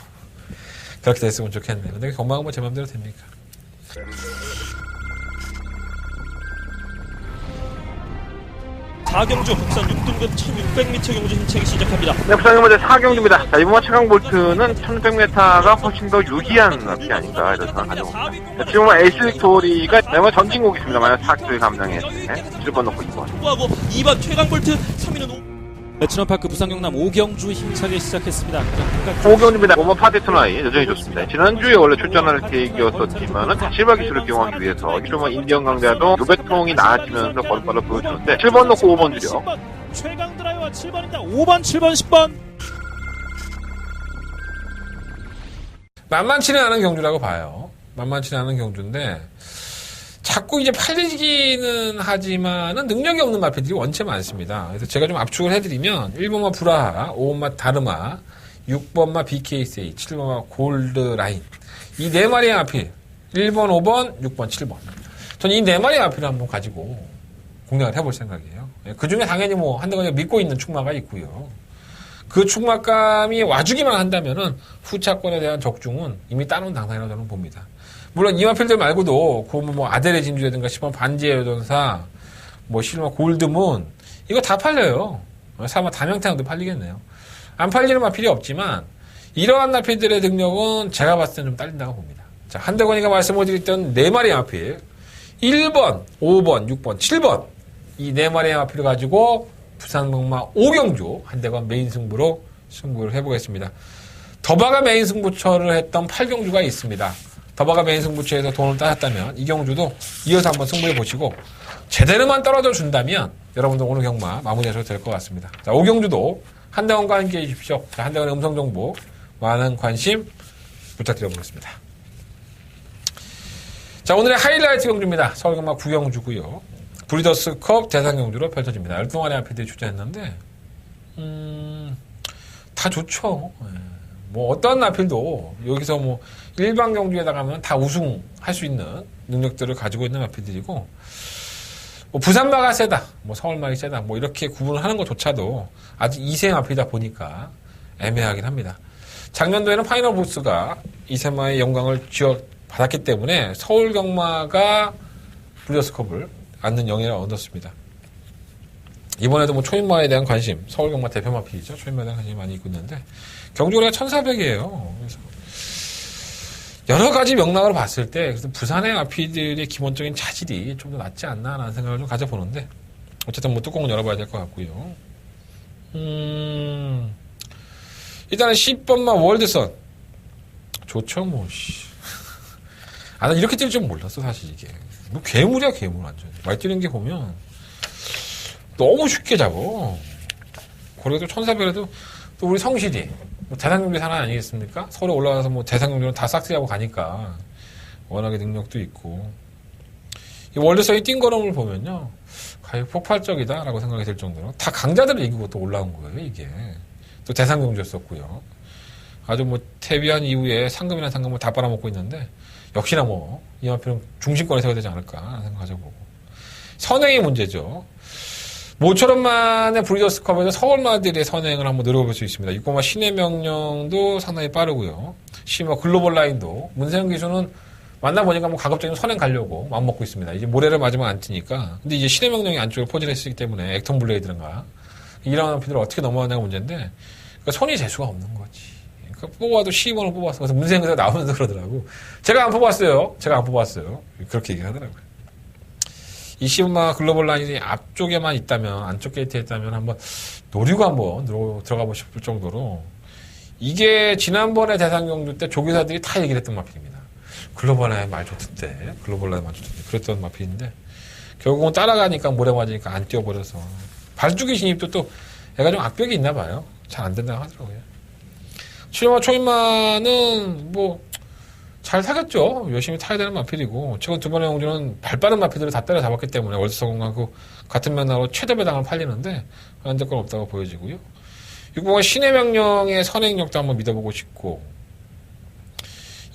그렇게 됐으면 좋겠네요. 근데 건강은 뭐 제 맘대로 됩니까? 사경주 국산 6등급 1600m 경주 힘차게 시작합니다. 네, 부산경마 4경주입니다. 자, 이번 최강 볼트는 1600m가 훨씬 더 유리한 마필이 아닌가 이런 생각을 가지고 있습니다. 지금 에이스빅토리가 매번 전진곡이 있습니다. 만약 4kg 감량했을 때 7번 놓고 2번. 하고 2번 최강볼트 3위는 매춘원파크 부산경남 5경주 힘차게 시작했습니다. 5경주입니다. 5번 파티투나이 여전히 좋습니다. 지난주에 원래 출전할 계획이었었지만은 실바 기술을 기용하기 위해서 1번 인디언 강자도 요배통이 나아지면서 거듭발로 보여주는데 7번 놓고 5번 주려. 최강 드라이버와 7번입니다. 5번, 7번, 10번. 만만치는 않은 경주라고 봐요. 만만치는 않은 경주인데 자꾸 이제 팔리기는 하지만은 능력이 없는 마필들이 원체 많습니다. 그래서 제가 좀 압축을 해드리면 1번마 브라하, 5번마 다르마, 6번마 BKSA, 7번마 골드라인 이 4마리의 마필 1번, 5번, 6번, 7번 저는 이 4마리의 마필을 한번 가지고 공략을 해볼 생각이에요. 그 중에 당연히 뭐 한대건이가 믿고 있는 축마가 있고요. 그 축마감이 와주기만 한다면은 후차권에 대한 적중은 이미 따놓은 당상이라고 저는 봅니다. 물론 이 마필들 말고도 뭐 아델의 진주라든가 10번 반지의 여전사, 뭐 실마 골드문 이거 다 팔려요. 사마 다명태양도 팔리겠네요. 안 팔리는 마필이 없지만 이러한 마필들의 능력은 제가 봤을 때는 좀 딸린다고 봅니다. 자, 한대건이가 말씀드렸던 4마리의 마필 1번, 5번, 6번, 7번 이 4마리의 마필을 가지고 부산경마 5경주 한대건 메인 승부로 승부를 해보겠습니다. 더바가 메인 승부처를 했던 8경주가 있습니다. 더바가 메인 승부처에서 돈을 따셨다면 이 경주도 이어서 한번 승부해 보시고 제대로만 떨어져 준다면 여러분들 오늘 경마 마무리하셔도 될 것 같습니다. 자, 5경주도 한대건과 함께 해주십시오. 자, 한대건의 음성정보 많은 관심 부탁드려보겠습니다. 자, 오늘의 하이라이트 경주입니다. 서울경마 9경주고요. 브리더스컵 대상경주로 펼쳐집니다. 12마리 마필들이 출전했는데 다 좋죠. 뭐 어떤 마필도 여기서 뭐 일반 경주에다 가면 다 우승할 수 있는 능력들을 가지고 있는 마필들이고 뭐 부산마가 세다, 뭐 서울마가 세다, 뭐 이렇게 구분을 하는 것조차도 아직 2세 마필이다 보니까 애매하긴 합니다. 작년도에는 파이널 보스가 이세마의 영광을 쥐어받았기 때문에 서울 경마가 브리더스컵을 앉는 영예를 얻었습니다. 이번에도 뭐 초인마에 대한 관심, 서울 경마 대표 마필이죠. 초인마에 대한 관심이 많이 있고 있는데 경주거리가 1,400이에요. 그래서 여러 가지 명락으로 봤을 때 그래서 부산의 마필들의 기본적인 차질이 좀 더 낫지 않나라는 생각을 좀 가져보는데 어쨌든 뭐 뚜껑은 열어봐야 될 것 같고요. 일단은 10번마 월드선 좋죠 뭐. 난 이렇게 뛸 줄 몰랐어 사실 이게. 뭐 괴물이야 괴물 완전. 말 뛰는 게 보면 너무 쉽게 잡어. 거리가 또 1,400에도 또 우리 성실이 뭐 대상경주 사나이 아니겠습니까? 서울에 올라가서 뭐 대상경주는 다 싹쓸이하고 가니까 워낙에 능력도 있고 이 월드선이 뛴 걸음을 보면요 가히 폭발적이다라고 생각이 들 정도로 다 강자들을 이기고 또 올라온 거예요 이게. 또 대상경주였었고요. 아주 뭐 태비한 이후에 상금이나 상금을 다 빨아먹고 있는데 역시나 뭐 이마표는 중심권에 서야 되지 않을까 생각 가져보고 선행의 문제죠. 모처럼 만의 브리더스컵에서 서울마들의 선행을 한번 노려볼 수 있습니다. 6번마 신의 명령도 상당히 빠르고요. 10번마 글로벌 라인도 문세영 기수는 만나보니까 뭐 가급적이면 선행 가려고 마음먹고 있습니다. 이제 모래를 맞으면 안 트니까. 근데 이제 신의 명령이 안쪽에 포진을 했기 때문에 액턴 블레이드인가 이런 피들을 어떻게 넘어가냐가 문제인데 그러니까 손이 재수가 없는 거지. 그러니까 뽑아도 12번을 뽑았어. 그래서 문세영 기수가 나오면서 그러더라고. 제가 안 뽑았어요. 그렇게 얘기하더라고요. 이 10번마 글로벌 라인이 앞쪽에만 있다면, 안쪽 게이트에 있다면 한번 노리고 한번 들어가고 싶을 정도로 이게 지난번에 대상경주 때 조교사들이 다 얘기를 했던 마필입니다. 글로벌 라인 말 좋던데, 그랬던 마필인데 결국은 따라가니까 모래 맞으니까 안 뛰어버려서 발주기 진입도 또 애가 좀 악벽이 있나 봐요. 잘 안 된다고 하더라고요. 7번마 초인마는 뭐 잘 타겠죠. 열심히 타야 되는 마필이고 최근 두 번의 경주는 발빠른 마필들을 다 때려잡았기 때문에 월드성공하고 같은 면허로 최대 배당을 팔리는데 안 될 건 없다고 보여지고요. 6번마 신의 명령의 선행력도 한번 믿어보고 싶고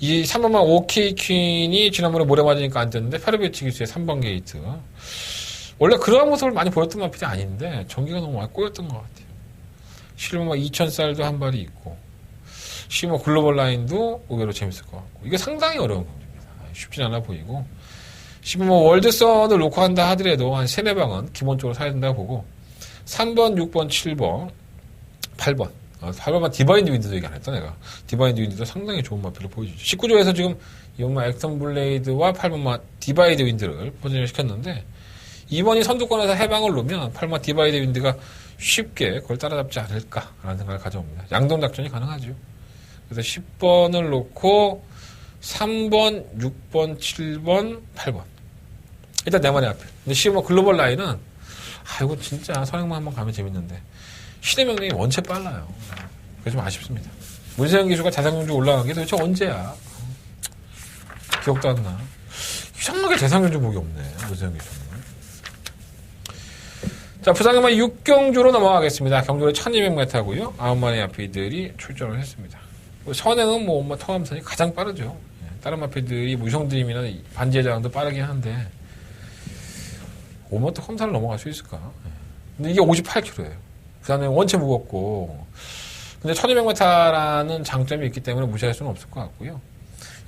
이 3번마 OK 퀸이 지난번에 모래 맞으니까 안 됐는데 페르베치 기수의 3번 게이트 원래 그러한 모습을 많이 보였던 마필이 아닌데 전기가 너무 많이 꼬였던 것 같아요. 7번마 2000쌀도 한 발이 있고 10번 글로벌 라인도 의외로 재밌을 것 같고 이게 상당히 어려운 경주입니다. 쉽진 않아 보이고 10번 월드선을 놓고 한다 하더라도 한 3-4방은 기본적으로 사야 된다고 보고 3번, 6번, 7번, 8번 8번만 디바인드 윈드도 얘기 안 했다 내가. 디바인드 윈드도 상당히 좋은 마필을 보여주죠. 19조에서 지금 이번만 액턴 블레이드와 8번만 디바이드 윈드를 포진을 시켰는데 2번이 선두권에서 해방을 놓으면 8번만 디바이드 윈드가 쉽게 그걸 따라잡지 않을까라는 생각을 가져옵니다. 양동 작전이 가능하죠. 그래서 10번을 놓고 3번, 6번, 7번, 8번. 일단 내 말이 앞에. 근데 10번 글로벌 라인은 이거 진짜 선행만 한번 가면 재밌는데 신의 명령이 원체 빨라요. 그래서 좀 아쉽습니다. 문세영 기수가 대상경주 올라간 게 도대체 언제야? 기억도 안 나. 이상하게 대상경주 목이 없네. 문세영 기수는. 자, 부산경마 6경주로 넘어가겠습니다. 경주는 1200m고요. 9마리 마필들이 출전을 했습니다. 선행은 뭐 엄마 통함선이 가장 빠르죠. 다른 마필들이 무성드림이나 반지의 자랑도 빠르긴 한데 5m 험산을 넘어갈 수 있을까? 근데 이게 58kg예요. 부산은 원체 무겁고 근데 1200m라는 장점이 있기 때문에 무시할 수는 없을 것 같고요.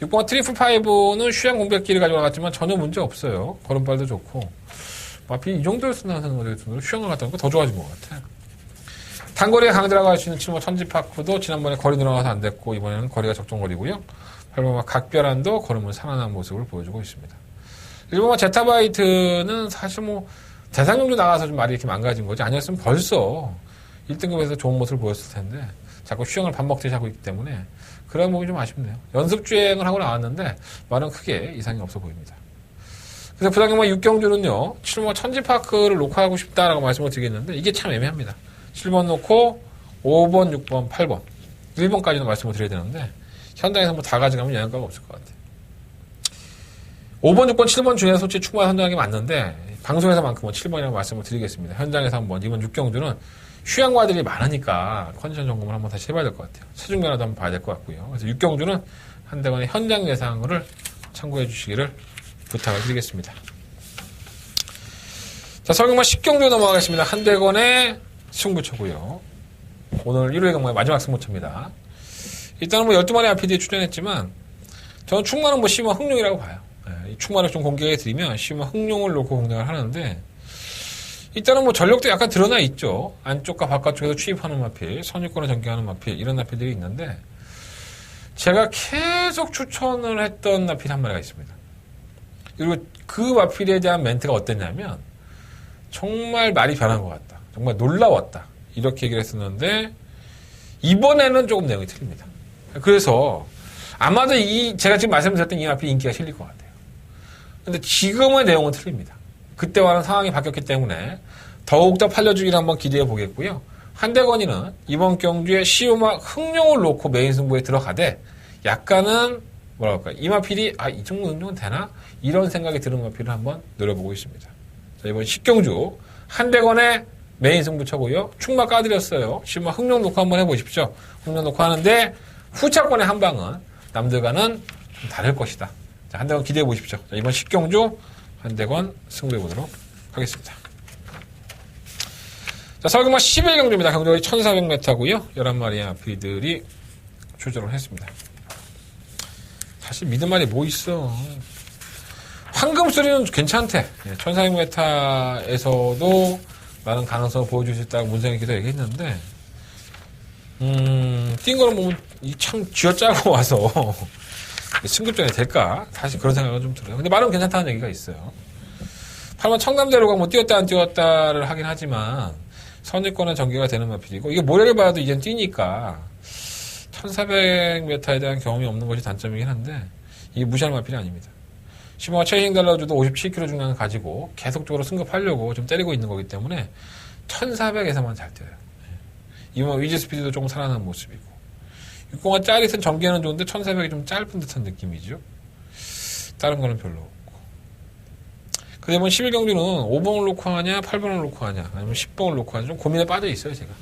6번 트리플 5는 휴양 공백기를 가지고 나갔지만 전혀 문제 없어요. 걸음발도 좋고 마필이 이 정도였으나 하는 거에 휴양을 갔다 오니까 더 좋아진 것 같아. 단거리에 강들어갈 수 있는 7번 천지파크도 지난번에 거리 늘어나서 안 됐고 이번에는 거리가 적정 거리고요. 8번마 각별한도 걸음을 살아난 모습을 보여주고 있습니다. 1번마 제타바이트는 사실 뭐 대상경주 나가서 좀 말이 이렇게 망가진 거지 아니었으면 벌써 1등급에서 좋은 모습을 보였을 텐데 자꾸 휴양을 밥 먹듯이 하고 있기 때문에 그런 부분이 좀 아쉽네요. 연습주행을 하고 나왔는데 말은 크게 이상이 없어 보입니다. 그래서 부산경마 6경주는요 7번마 천지파크를 놓고 하고 싶다라고 말씀을 드리겠는데 이게 참 애매합니다. 7번 놓고 5번, 6번, 8번 1번까지는 말씀을 드려야 되는데 현장에서 뭐 다 가져가면 영향가가 없을 것 같아요. 5번, 6번, 7번 중에서 솔직히 충분히 선정하는 게 맞는데 방송에서만큼은 7번이라고 말씀을 드리겠습니다. 현장에서 한번 이번 6경주는 휴양과들이 많으니까 컨디션 점검을 한번 다시 해봐야 될 것 같아요. 체중변화도 한번 봐야 될 것 같고요. 그래서 6경주는 한대건의 현장 예상을 참고해 주시기를 부탁을 드리겠습니다. 자, 서경마 10경주 넘어가겠습니다. 한대건의 승부처고요. 오늘 1회 경마의 마지막 승부처입니다. 일단은 뭐 12마리 RPD에 출연했지만 저는 충만은 뭐 시우마 흥룡이라고 봐요. 이 충만을 좀 공개해 드리면 시우마 흥룡을 놓고 공략을 하는데 일단은 뭐 전력도 약간 드러나 있죠. 안쪽과 바깥쪽에서 추입하는 마필, 선유권을 전개하는 마필 이런 마필들이 있는데 제가 계속 추천을 했던 마필 한 마리가 있습니다. 그리고 그 마필에 대한 멘트가 어땠냐면 정말 말이 변한 것 같다. 정말 놀라웠다. 이렇게 얘기를 했었는데 이번에는 조금 내용이 틀립니다. 그래서 아마도 제가 지금 말씀드렸던 이 마필이 인기가 실릴 것 같아요. 근데 지금의 내용은 틀립니다. 그때와는 상황이 바뀌었기 때문에 더욱더 팔려주기를 한번 기대해 보겠고요. 한대건이는 이번 경주에 시우마 흥룡을 놓고 메인 승부에 들어가되 약간은 뭐랄까 이 마필이 이 정도 운동은 되나? 이런 생각이 드는 마필을 한번 노려보고 있습니다. 자, 이번 10경주 한대건의 메인 승부처고요. 충마 까드렸어요. 시우마 흥룡 놓고 한번 해보십시오. 흥룡 놓고 하는데 후차권의 한 방은 남들과는 좀 다를 것이다. 자, 한대건 기대해 보십시오. 자, 이번 10경주 한대건 승부해 보도록 하겠습니다. 자, 설경마 11경주입니다. 경주가 1400m고요. 11마리의 아피들이 출전을 했습니다. 사실 믿을 말이 뭐 있어. 황금소리는 괜찮대. 1400m에서도 많은 가능성을 보여줄 수 있다고 문생이기도 얘기했는데 뛴 거는 보면 참 쥐어짜고 와서 승급전이 될까? 사실 그런 생각은 좀 들어요. 근데 말은 괜찮다는 얘기가 있어요. 8번 청남대로가 뭐 뛰었다 안 뛰었다를 하긴 하지만 선입권은 전개가 되는 마필이고 이게 모래를 봐도 이젠 뛰니까 1400m에 대한 경험이 없는 것이 단점이긴 한데 이게 무시할 마필이 아닙니다. 시모가 체이징 달러주도 57kg 중량을 가지고 계속적으로 승급하려고 좀 때리고 있는 거기 때문에 1400에서만 잘 뛰어요. 이번 위즈 스피드도 조금 살아난 모습이고 6공화 짜릿한 전개는 좋은데 1400이 좀 짧은 듯한 느낌이죠. 다른 거는 별로 없고. 근데 이번 11경주는 5번을 놓고 하냐 8번을 놓고 하냐 아니면 10번을 놓고 하냐 좀 고민에 빠져 있어요 제가.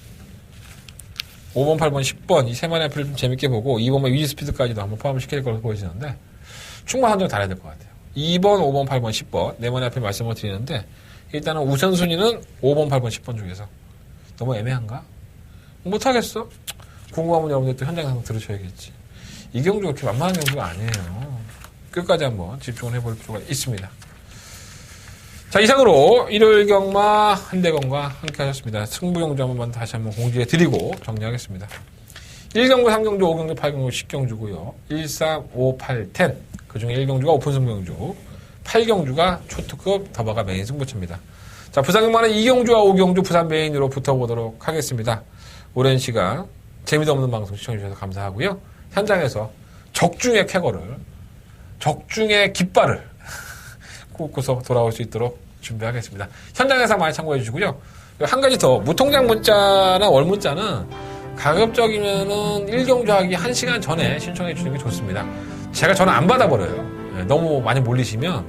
5번, 8번, 10번 이 세 마리 앞을 좀 재밌게 보고 2번만 위즈 스피드까지도 한번 포함시킬 걸로 보여지는데 충분한 선정 잘해야 될 것 같아요. 2번, 5번, 8번, 10번 네 마리 앞에 말씀을 드리는데 일단은 우선순위는 5번, 8번, 10번 중에서 너무 애매한가? 못하겠어? 궁금하면 여러분들 또 현장에서 한번 들으셔야겠지. 이 경주가 그렇게 만만한 경주가 아니에요. 끝까지 한번 집중을 해볼 필요가 있습니다. 자, 이상으로 일요일 경마 한대건과 함께 하셨습니다. 승부 경주 한번 다시 한번 공지해 드리고 정리하겠습니다. 1경주, 3경주, 5경주, 8경주, 10경주고요. 1, 3, 5, 8, 10. 그 중에 1경주가 오픈 승부 경주, 8경주가 초특급 더버가 메인 승부처입니다. 자, 부산 경마는 2경주와 5경주 부산 메인으로 붙어보도록 하겠습니다. 오랜 시간 재미도 없는 방송 시청해주셔서 감사하고요. 현장에서 적중의 쾌거를, 적중의 깃발을 꽂고서 돌아올 수 있도록 준비하겠습니다. 현장에서 많이 참고해 주시고요. 한 가지 더, 무통장 문자나 월 문자는 가급적이면은 1경주 하기 1시간 전에 신청해 주시는 게 좋습니다. 제가 전화 안 받아버려요. 너무 많이 몰리시면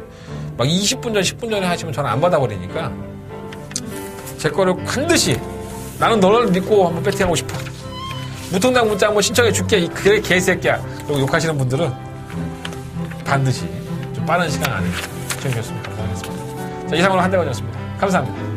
막 20분 전, 10분 전에 하시면 전화 안 받아버리니까 제 거를 반드시 나는 너를 믿고 한번 배팅하고 싶어. 무통장 문자 한번 신청해 줄게. 그래 개새끼야. 그리고 욕하시는 분들은 반드시 좀 빠른 시간 안에 신청해 주셨으면 감사하겠습니다. 자, 이상으로 한대건이었습니다. 감사합니다.